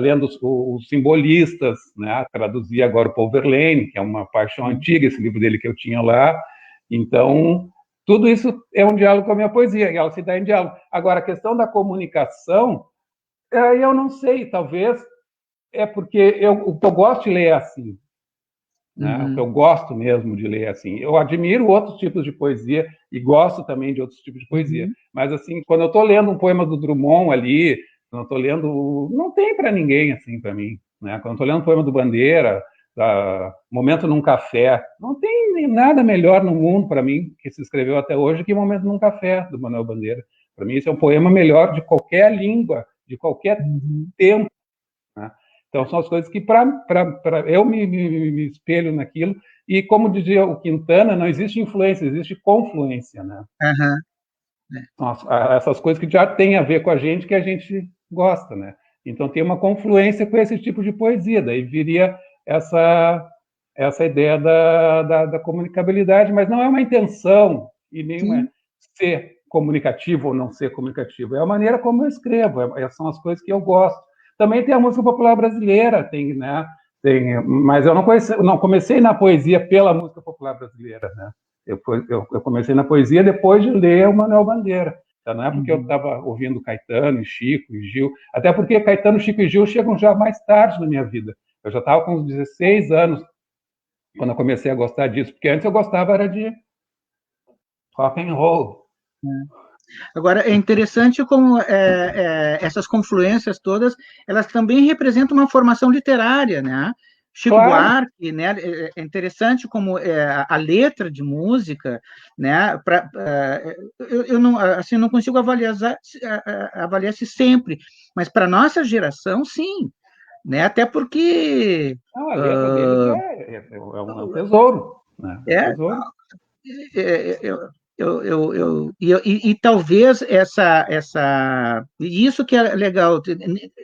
Speaker 1: lendo os simbolistas, né? Traduzi agora o Paul Verlaine, que é uma paixão antiga, esse livro dele que eu tinha lá. Então, tudo isso é um diálogo com a minha poesia, e ela se dá em diálogo. Agora, a questão da comunicação, eu não sei, talvez é porque o que eu gosto de ler é assim. Né? O que eu gosto mesmo de ler assim. Eu admiro outros tipos de poesia e gosto também de outros tipos de poesia. Mas, assim, quando eu estou lendo um poema do Drummond ali, quando eu estou lendo... Não tem para ninguém, assim, para mim. Né? Quando eu estou lendo um poema do Bandeira, Momento num Café, não tem nada melhor no mundo para mim, que se escreveu até hoje, que Momento num Café, do Manuel Bandeira. Para mim, isso é um poema melhor de qualquer língua, de qualquer tempo. Né? Então, são as coisas que eu me espelho naquilo. E, como dizia o Quintana, não existe influência, existe confluência. Né? Essas coisas que já têm a ver com a gente, que a gente gosta. Né? Então, tem uma confluência com esse tipo de poesia. Daí viria essa ideia da comunicabilidade, mas não é uma intenção, e nem ser comunicativo ou não ser comunicativo. É a maneira como eu escrevo, são as coisas que eu gosto. Também tem a música popular brasileira, né? Mas eu não comecei na poesia pela música popular brasileira, né? Eu comecei na poesia depois de ler o Manuel Bandeira. Então, não é porque eu estava ouvindo Caetano, Chico e Gil, até porque Caetano, Chico e Gil chegam já mais tarde na minha vida. Eu já estava com uns 16 anos quando eu comecei a gostar disso, porque antes eu gostava era de rock and roll.
Speaker 2: Agora, é interessante como essas confluências todas, elas também representam uma formação literária, né? Chico Buarque, né? É interessante como a letra de música, né? Eu não consigo avaliar se sempre, mas para nossa geração, sim, né? Até porque
Speaker 1: a letra dele é um tesouro, né? Tesouro.
Speaker 2: E talvez isso que é legal,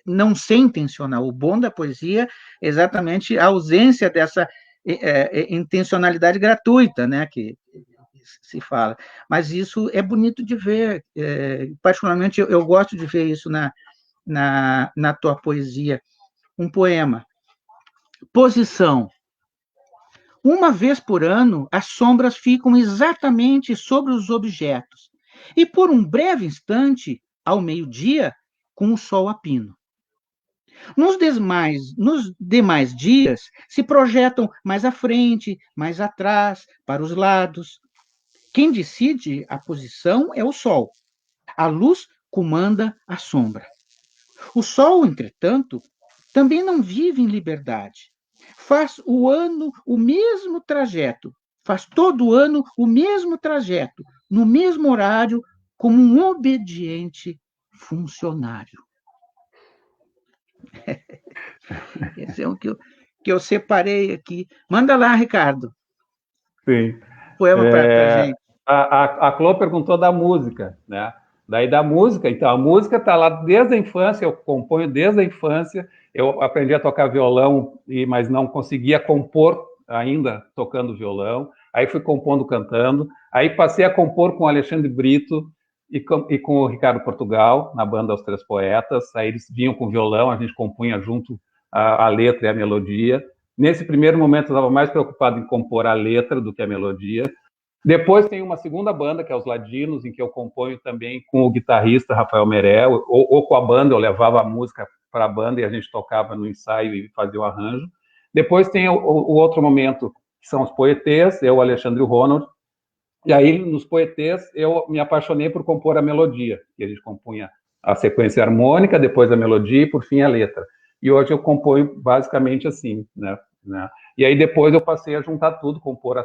Speaker 2: não ser intencional. O bom da poesia é exatamente a ausência dessa intencionalidade gratuita, né, que se fala. Mas isso é bonito de ver, particularmente eu gosto de ver isso na tua poesia. Um poema. Posição. Uma vez por ano, as sombras ficam exatamente sobre os objetos, e por um breve instante, ao meio-dia, com o sol a pino. Nos demais dias, se projetam mais à frente, mais atrás, para os lados. Quem decide a posição é o sol. A luz comanda a sombra. O sol, entretanto, também não vive em liberdade. Faz o ano o mesmo trajeto, faz todo ano o mesmo trajeto, no mesmo horário, como um obediente funcionário. Esse é um que eu separei aqui. Manda lá, Ricardo.
Speaker 1: Sim.
Speaker 2: Poema para gente.
Speaker 1: A Clô perguntou da música, né? Daí da música, então a música está lá desde a infância, eu componho desde a infância, eu aprendi a tocar violão, mas não conseguia compor ainda tocando violão, aí fui compondo cantando, aí passei a compor com o Alexandre Brito e com o Ricardo Portugal, na banda Os Três Poetas, aí eles vinham com violão, a gente compunha junto a letra e a melodia. Nesse primeiro momento eu estava mais preocupado em compor a letra do que a melodia. Depois tem uma segunda banda, que é Os Ladinos, em que eu componho também com o guitarrista Rafael Merel, ou com a banda, eu levava a música para a banda e a gente tocava no ensaio e fazia o arranjo. Depois tem o outro momento, que são os poetês, eu, Alexandre Ronald, E aí, nos poetês, eu me apaixonei por compor a melodia, que a gente compunha a sequência harmônica, depois a melodia e, por fim, a letra. E hoje eu componho basicamente assim, né? E aí depois eu passei a juntar tudo, compor,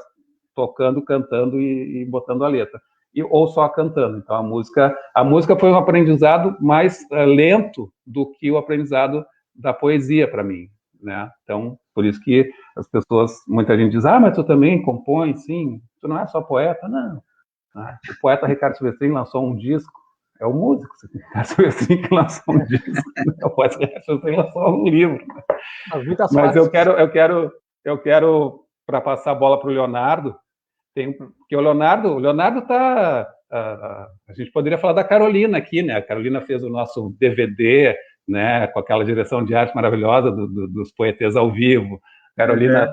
Speaker 1: tocando, cantando e botando a letra. Ou só cantando. Então, a música foi um aprendizado mais lento do que o aprendizado da poesia para mim, né? Então, por isso que as pessoas, muita gente diz, mas tu também compõe, sim, tu não é só poeta, não. O poeta Ricardo Silvestrin lançou um disco, é o músico Ricardo Silvestrin que lançou um disco, né? O poeta Ricardo Silvestrin lançou um livro. Mas eu quero para passar a bola para o Leonardo, porque o Leonardo tá, a gente poderia falar da Carolina aqui, né? A Carolina fez o nosso DVD, né? Com aquela direção de arte maravilhosa dos poetas ao vivo. Carolina,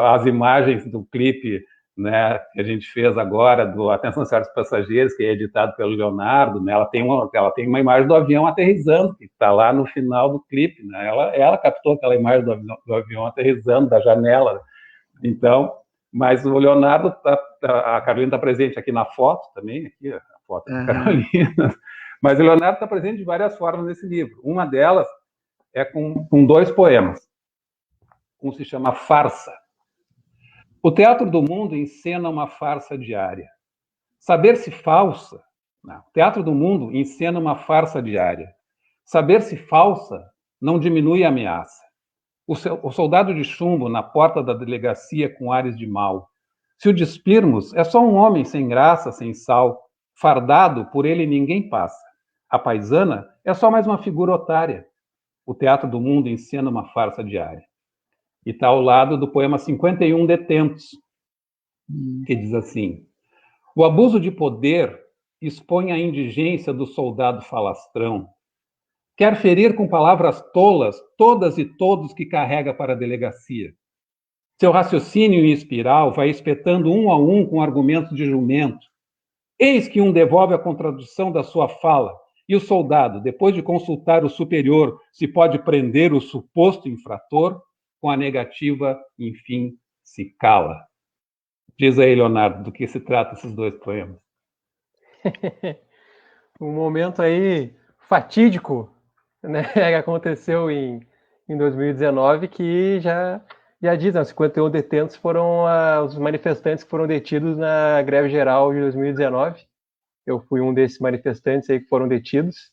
Speaker 1: as imagens do clipe, né, que a gente fez agora do Atenção Senhoras Passageiros, que é editado pelo Leonardo, né? Ela tem uma imagem do avião aterrissando, que está lá no final do clipe, né? Ela captou aquela imagem do avião aterrissando da janela. Então, mas o Leonardo, a Carolina está presente aqui na foto também, aqui a foto da Carolina, mas o Leonardo está presente de várias formas nesse livro. Uma delas é com 2 poemas. Um se chama Farsa. O Teatro do Mundo encena uma farsa diária. Saber-se falsa, não. O Teatro do Mundo encena uma farsa diária. Saber-se falsa não diminui a ameaça. O soldado de chumbo na porta da delegacia com ares de mal. Se o despirmos, é só um homem sem graça, sem sal. Fardado, por ele ninguém passa. A paisana é só mais uma figura otária. O Teatro do Mundo encena uma farsa diária. E está ao lado do poema 51 Detentos, que diz assim: o abuso de poder expõe a indigência do soldado falastrão. Quer ferir com palavras tolas todas e todos que carrega para a delegacia. Seu raciocínio em espiral vai espetando um a um com argumentos de jumento. Eis que um devolve a contradição da sua fala, e o soldado, depois de consultar o superior se pode prender o suposto infrator, com a negativa, enfim, se cala. Diz aí, Leonardo, do que se trata esses 2 poemas.
Speaker 3: Um momento aí fatídico, né, que aconteceu em 2019, que já diz, né, 51 detentos foram os manifestantes que foram detidos na greve geral de 2019. Eu fui um desses manifestantes aí que foram detidos,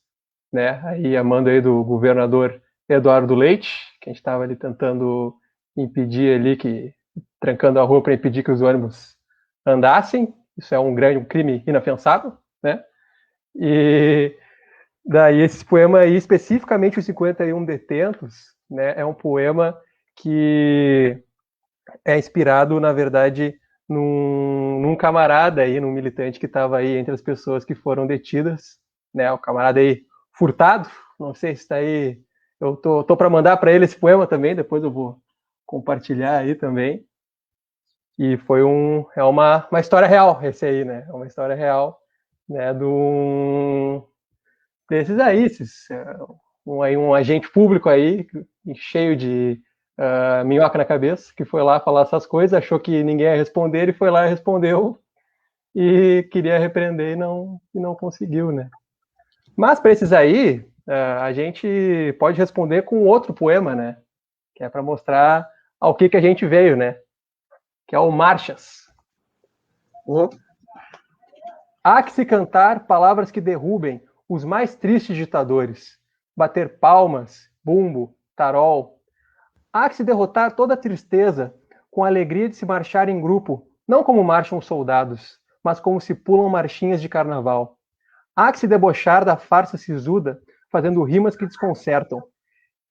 Speaker 3: né, aí a mando aí do governador Eduardo Leite, que a gente estava ali tentando impedir ali, trancando a rua para impedir que os ônibus andassem. Isso é um crime inafiançável, né? E daí esse poema aí, especificamente os 51 Detentos, né, é um poema que é inspirado, na verdade, num camarada aí, num militante que estava aí entre as pessoas que foram detidas, né, o camarada aí Furtado, não sei se está aí, eu tô para mandar para ele esse poema também, depois eu vou compartilhar aí também. E foi uma história real, esse aí, né, é uma história real, né, desses aí, um agente público aí, cheio de minhoca na cabeça, que foi lá falar essas coisas, achou que ninguém ia responder, ele foi lá e respondeu, e queria repreender e não conseguiu, né? Mas para esses aí, a gente pode responder com outro poema, né? Que é para mostrar ao que a gente veio, né? Que é o Marchas. Há que se cantar palavras que derrubem os mais tristes ditadores, bater palmas, bumbo, tarol. Há que se derrotar toda a tristeza com a alegria de se marchar em grupo, não como marcham os soldados, mas como se pulam marchinhas de carnaval. Há que se debochar da farsa sisuda, fazendo rimas que desconcertam.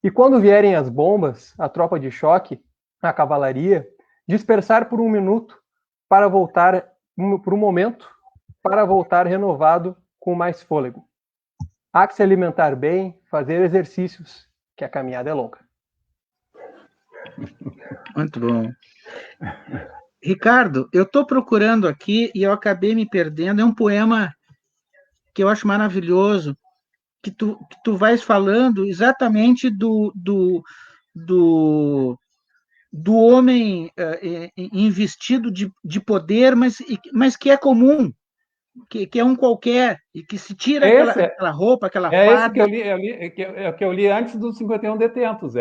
Speaker 3: E quando vierem as bombas, a tropa de choque, a cavalaria, dispersar por um minuto para voltar, por um momento, para voltar renovado com mais fôlego. Há que se alimentar bem, fazer exercícios, que a caminhada é longa.
Speaker 2: Muito bom. Ricardo, eu estou procurando aqui e eu acabei me perdendo. É um poema que eu acho maravilhoso, que tu vais falando exatamente do do homem investido de poder, mas que é comum, que é um qualquer, e que se tira aquela roupa, aquela farda.
Speaker 1: Esse que eu li antes dos 51 Detentos.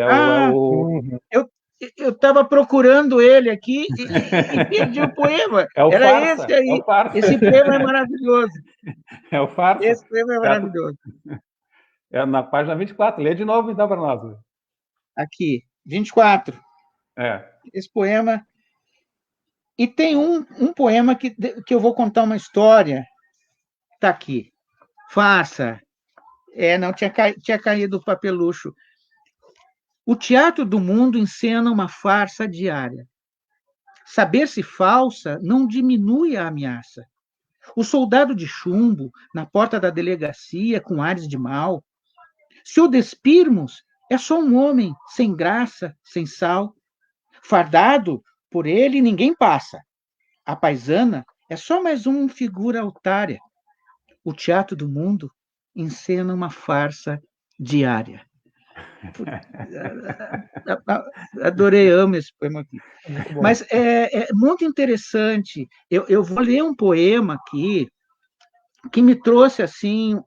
Speaker 2: Eu estava procurando ele aqui e perdi o poema.
Speaker 1: É o
Speaker 2: Era
Speaker 1: Farsa,
Speaker 2: esse aí.
Speaker 1: É o Farsa.
Speaker 2: Esse poema é maravilhoso.
Speaker 1: É o Farsa.
Speaker 2: Esse poema é maravilhoso.
Speaker 1: É na página 24. Lê de novo, então, para nós.
Speaker 2: Aqui, 24.
Speaker 1: É.
Speaker 2: Esse poema. E tem um poema que eu vou contar uma história. Está aqui. Farsa. Não, tinha caído o papelucho. O teatro do mundo encena uma farsa diária. Saber-se falsa não diminui a ameaça. O soldado de chumbo, na porta da delegacia, com ares de mal. Se o despirmos, é só um homem, sem graça, sem sal. Fardado, por ele ninguém passa. A paisana é só mais uma figura altária. O teatro do mundo encena uma farsa diária. Adorei, amo esse poema aqui. Mas é muito interessante. Eu vou ler um poema aqui que me trouxe assim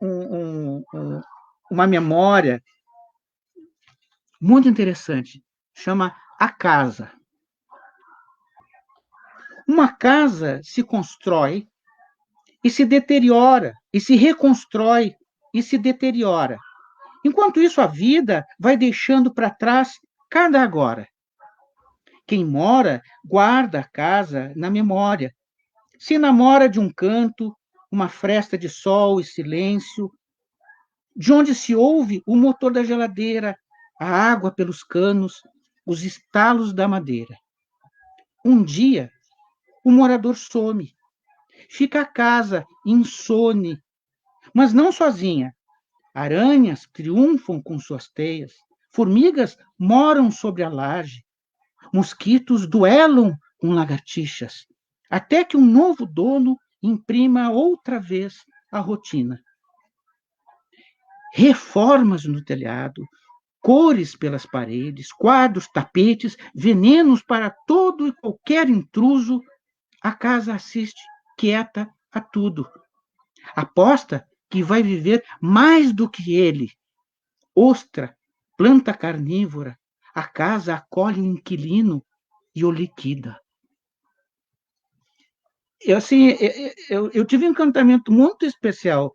Speaker 2: uma memória muito interessante. Chama A Casa. Uma casa se constrói e se deteriora, e se reconstrói e se deteriora. Enquanto isso, a vida vai deixando para trás cada agora. Quem mora guarda a casa na memória. Se namora de um canto, uma fresta de sol e silêncio, de onde se ouve o motor da geladeira, a água pelos canos, os estalos da madeira. Um dia, o morador some, fica a casa insone, mas não sozinha. Aranhas triunfam com suas teias, formigas moram sobre a laje, mosquitos duelam com lagartixas, até que um novo dono imprima outra vez a rotina. Reformas no telhado, cores pelas paredes, quadros, tapetes, venenos para todo e qualquer intruso, a casa assiste quieta a tudo. Aposta que vai viver mais do que ele. Ostra, planta carnívora, a casa acolhe o inquilino e o liquida. Eu tive um encantamento muito especial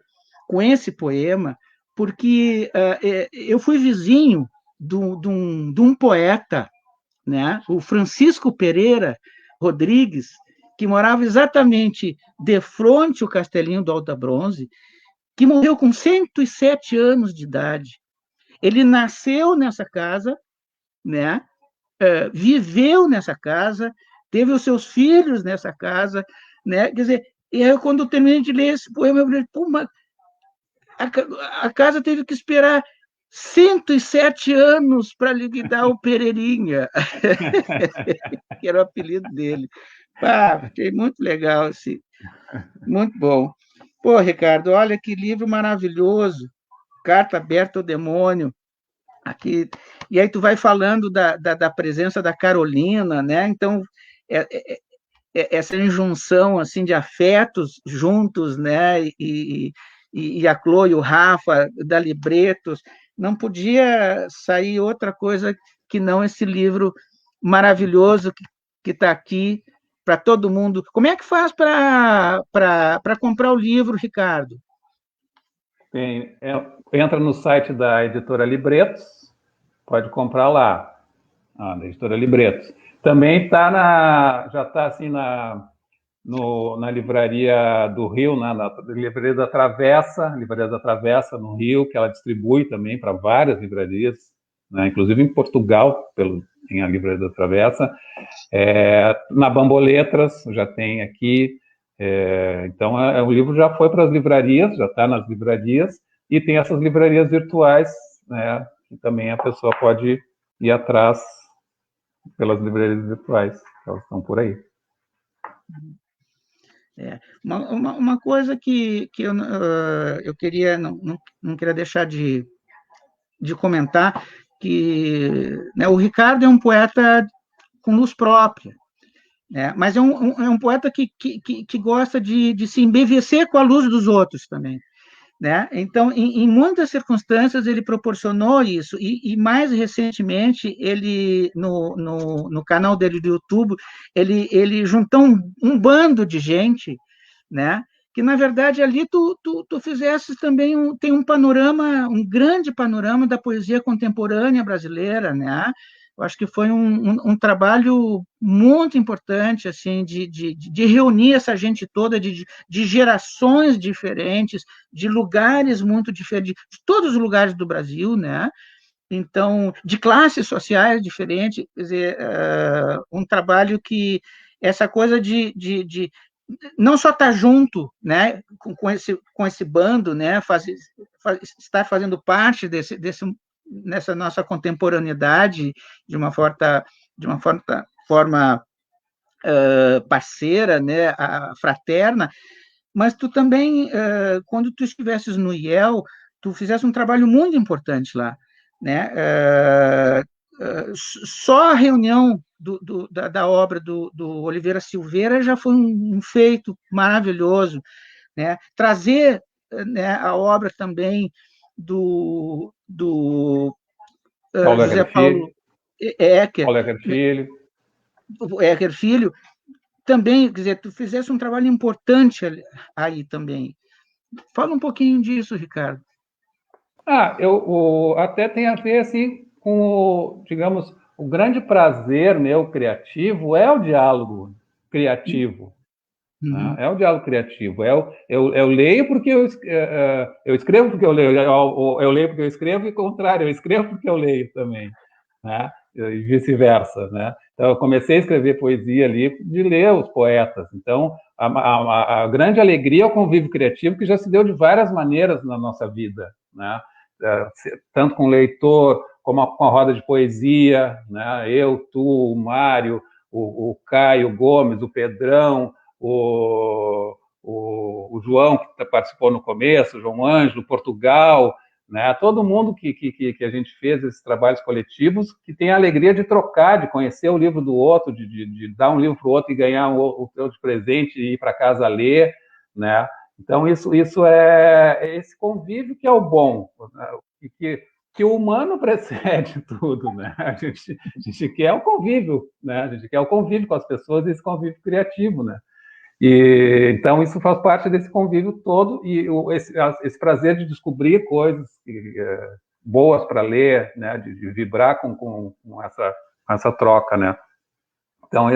Speaker 2: com esse poema, porque eu fui vizinho de um poeta, né, o Francisco Pereira Rodrigues, que morava exatamente de frente ao Castelinho do Alta Bronze, que morreu com 107 anos de idade. Ele nasceu nessa casa, né, viveu nessa casa, teve os seus filhos nessa casa, né? Quer dizer, e aí, quando eu terminei de ler esse poema, eu falei, pô, mas a casa teve que esperar 107 anos para liquidar o Pereirinha, que era o apelido dele. Achei muito legal, assim. Muito bom. Pô, Ricardo, olha que livro maravilhoso, Carta Aberta ao Demônio. Aqui, e aí tu vai falando da presença da Carolina, né? Então, essa injunção assim de afetos juntos, né? E a Chloe, o Rafa, da Libretos, não podia sair outra coisa que não esse livro maravilhoso que está aqui para todo mundo. Como é que faz para comprar o livro, Ricardo?
Speaker 1: Entra no site da editora Libretos, pode comprar lá, da editora Libretos. Também já está assim na livraria do Rio, né, na livraria da Travessa no Rio, que ela distribui também para várias livrarias, né, inclusive em Portugal, tem a livraria da Travessa. Na Bamboletras já tem aqui. Então, o livro já foi para as livrarias, já está nas livrarias, e tem essas livrarias virtuais, né, que também a pessoa pode ir atrás pelas livrarias virtuais, elas estão por aí.
Speaker 2: Uma coisa que eu queria, não queria deixar de comentar, que, né, o Ricardo é um poeta com luz própria, né? Mas é um poeta que gosta de se embevecer com a luz dos outros também, né? Então, em muitas circunstâncias, ele proporcionou isso, e mais recentemente, ele, no canal dele do YouTube, ele juntou um bando de gente, né? Que, na verdade, ali tu fizesse também, tem um panorama, um grande panorama da poesia contemporânea brasileira, né? Eu acho que foi um trabalho muito importante, assim, de reunir essa gente toda, de gerações diferentes, de lugares muito diferentes, de todos os lugares do Brasil, né? Então, de classes sociais diferentes, quer dizer, um trabalho que essa coisa de não só estar junto, né, com esse bando, né, estar fazendo parte nessa nossa contemporaneidade de uma forma parceira, né, fraterna, mas tu também, quando tu estivesses no IEL, tu fizesse um trabalho muito importante lá, né? Só a reunião da obra do Oliveira Silveira já foi um feito maravilhoso, né? Trazer, né, a obra também do José Paulo Ecker Filho, também, quer dizer, tu fizesse um trabalho importante aí também. Fala um pouquinho disso, Ricardo.
Speaker 1: Até tem a ver, assim, com, digamos, o grande prazer meu criativo é o diálogo criativo. Né? É o diálogo criativo. Eu leio porque eu escrevo porque eu leio. Eu leio porque eu escrevo e, ao contrário, eu escrevo porque eu leio também. Né? E vice-versa. Né? Então, eu comecei a escrever poesia ali de ler os poetas. Então, a grande alegria é o convívio criativo, que já se deu de várias maneiras na nossa vida. Né? Tanto com o leitor, como com a roda de poesia, né? Eu, tu, o Mário, o Caio Gomes, o Pedrão, o João, que participou no começo, o João Ângelo, Portugal, né? Todo mundo que a gente fez esses trabalhos coletivos, que tem a alegria de trocar, de conhecer o livro do outro, de dar um livro para o outro e ganhar o seu de presente e ir para casa ler, né? Então, isso é esse convívio que é o bom, né? que o humano precede tudo, né? A gente quer o convívio, né? A gente quer o convívio com as pessoas e esse convívio criativo, né? E então isso faz parte desse convívio todo e esse prazer de descobrir coisas boas para ler, né? De vibrar com essa troca, né? Então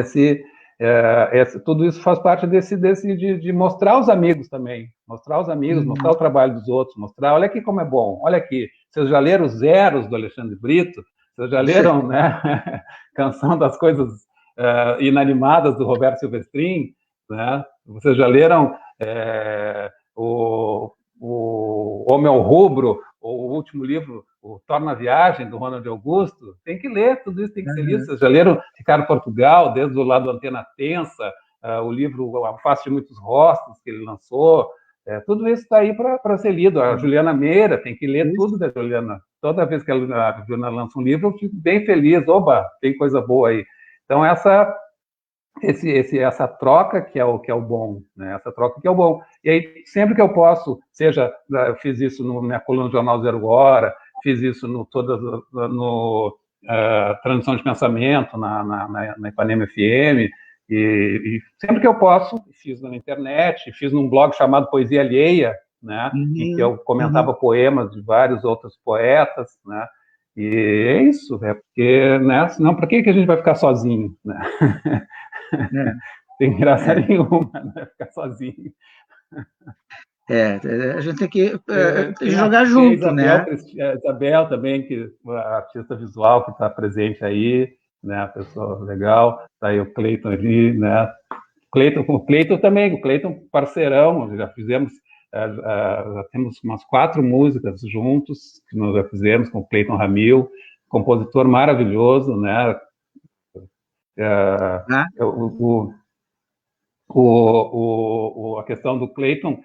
Speaker 1: tudo isso faz parte de mostrar os amigos também, mostrar os amigos, mostrar o trabalho dos outros, mostrar, olha aqui como é bom, olha aqui, vocês já leram os Zeros do Alexandre Brito, vocês já leram, né, Canção das Coisas Inanimadas do Roberto Silvestrin, né? Vocês já leram o Homem ao Rubro, o último livro, o Torna a Viagem, do Ronald Augusto? Tem que ler, tudo isso tem que ser lido. Vocês já leram Ricardo Portugal, desde o lado da Antena Tensa, o livro A Face de Muitos Rostos, que ele lançou, tudo isso está aí para ser lido. A Juliana Meira, tem que ler tudo da Juliana. Toda vez que a Juliana lança um livro, eu fico bem feliz. Oba, tem coisa boa aí. Então, essa troca que é o bom, né? Essa troca que é o bom. E aí, sempre que eu posso, seja, eu fiz isso na minha coluna do Jornal Zero Hora, fiz isso no Transição de Pensamento, na Ipanema FM, e sempre que eu posso, fiz na internet, fiz num blog chamado Poesia Alheia, né? Em que eu comentava poemas de vários outros poetas, né? E é isso, porque, né? Senão, para que a gente vai ficar sozinho, né? Tem graça nenhuma, né? Ficar sozinho.
Speaker 2: A gente tem que jogar junto, né?
Speaker 1: A Isabel também, a artista visual que está presente aí, né? A pessoa legal. Está aí o Cleiton ali, né? O Cleiton também, o Cleiton parceirão, já fizemos, já temos umas 4 músicas juntos que nós já fizemos com o Cleiton Ramil, compositor maravilhoso, né? A questão do Cleiton,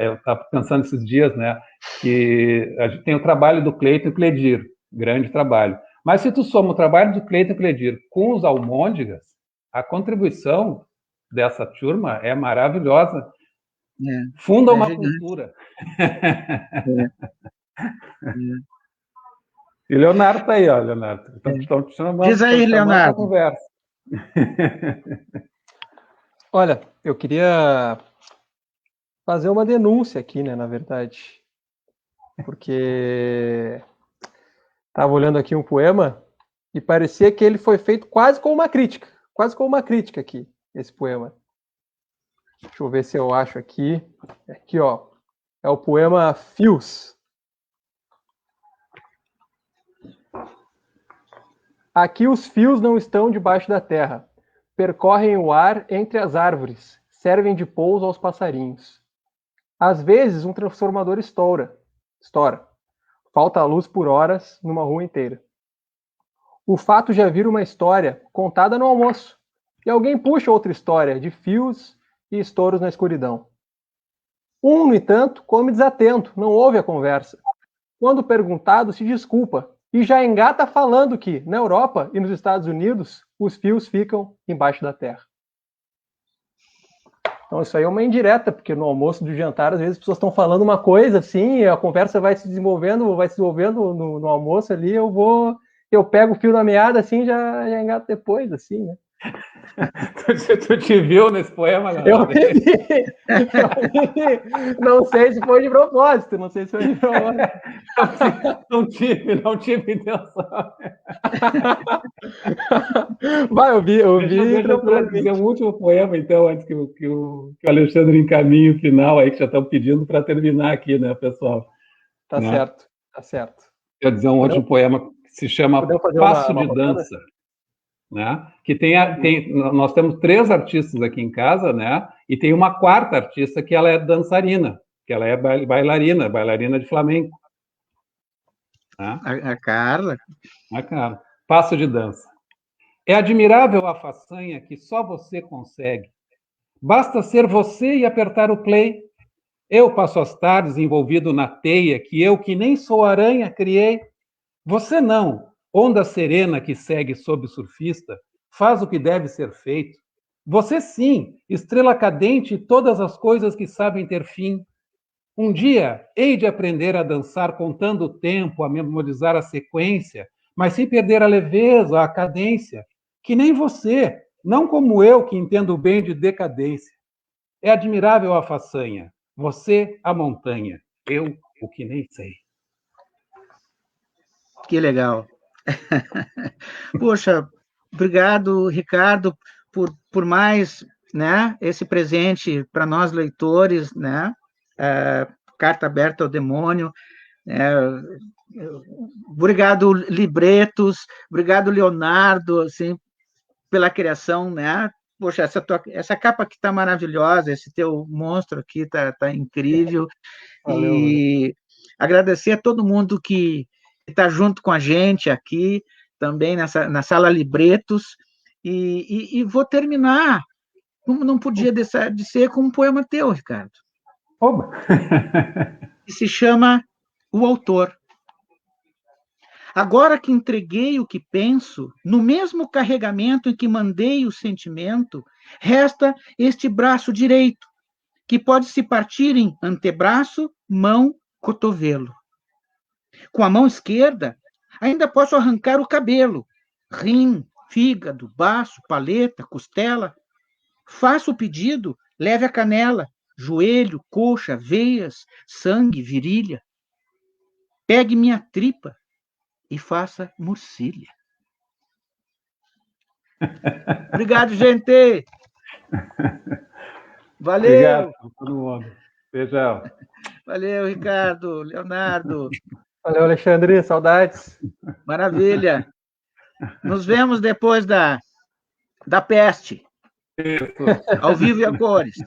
Speaker 1: eu estava pensando esses dias, né, que a gente tem o trabalho do Cleiton e Cledir, grande trabalho, Mas se tu soma o trabalho do Cleiton Cledir com os Almôndegas, a contribuição dessa turma é maravilhosa. Funda uma cultura. E Leonardo está aí, ó, Leonardo. Estão te chamando.
Speaker 2: Diz aí, Leonardo.
Speaker 1: Conversa.
Speaker 3: Olha, eu queria fazer uma denúncia aqui, né, na verdade. Porque estava olhando aqui um poema e parecia que ele foi feito quase com uma crítica aqui, esse poema. Deixa eu ver se eu acho aqui. Aqui, ó. É o poema Fios. Aqui os fios não estão debaixo da terra. Percorrem o ar entre as árvores. Servem de pouso aos passarinhos. Às vezes, um transformador estoura. Falta a luz por horas numa rua inteira. O fato já vira uma história contada no almoço. E alguém puxa outra história de fios e estouros na escuridão. No entanto, come desatento, não ouve a conversa. Quando perguntado, se desculpa e já engata falando que, na Europa e nos Estados Unidos, os fios ficam embaixo da terra. Então, isso aí é uma indireta, porque no almoço, do jantar, às vezes as pessoas estão falando uma coisa assim, a conversa vai se desenvolvendo no almoço ali, eu pego o fio da meada assim, já engato depois, assim, né?
Speaker 1: Tu te viu nesse poema, galera?
Speaker 3: Eu vi. Não sei se foi de propósito,
Speaker 1: Não tive intenção.
Speaker 3: Vai, eu vi.
Speaker 1: Deixa eu dizer um último poema, então, antes que o Alexandre encaminhe o final aí, que já estão pedindo para terminar aqui, né, pessoal?
Speaker 3: Tá certo.
Speaker 1: Quero dizer um último poema que se chama Passo de Dança. Né? Que nós temos 3 artistas aqui em casa, né? E tem uma 4ª artista que ela é dançarina, que ela é bailarina de flamenco. Né?
Speaker 2: A Carla.
Speaker 1: A Carla. Passo de dança. É admirável a façanha que só você consegue. Basta ser você e apertar o play. Eu passo as tardes envolvido na teia que eu, que nem sou aranha, criei. Você não. Onda serena que segue sob o surfista, faz o que deve ser feito. Você sim, estrela cadente e todas as coisas que sabem ter fim. Um dia hei de aprender a dançar contando o tempo, a memorizar a sequência, mas sem perder a leveza, a cadência, que nem você, não como eu que entendo bem de decadência. É admirável a façanha, você a montanha, eu o que nem sei.
Speaker 2: Que legal. Poxa, obrigado, Ricardo, por mais, né, esse presente para nós leitores, né? Carta aberta ao demônio. Obrigado, Libretos. Obrigado, Leonardo, assim, pela criação, né? Poxa, essa capa aqui está maravilhosa, esse teu monstro aqui tá incrível.
Speaker 3: Valeu,
Speaker 2: e agradecer a todo mundo que está junto com a gente aqui, também na Sala Libretos, e vou terminar, não podia deixar de ser, com um poema teu, Ricardo.
Speaker 1: Oba!
Speaker 2: Que se chama O Autor. Agora que entreguei o que penso, no mesmo carregamento em que mandei o sentimento, resta este braço direito, que pode se partir em antebraço, mão, cotovelo. Com a mão esquerda, ainda posso arrancar o cabelo, rim, fígado, baço, paleta, costela. Faço o pedido, leve a canela, joelho, coxa, veias, sangue, virilha. Pegue minha tripa e faça murcilha. Obrigado, gente! Valeu!
Speaker 1: Obrigado a todo mundo. Beijão.
Speaker 2: Valeu, Ricardo, Leonardo.
Speaker 3: Valeu, Alexandre, saudades.
Speaker 2: Maravilha. Nos vemos depois da peste.
Speaker 1: Isso.
Speaker 2: Ao vivo e a cores.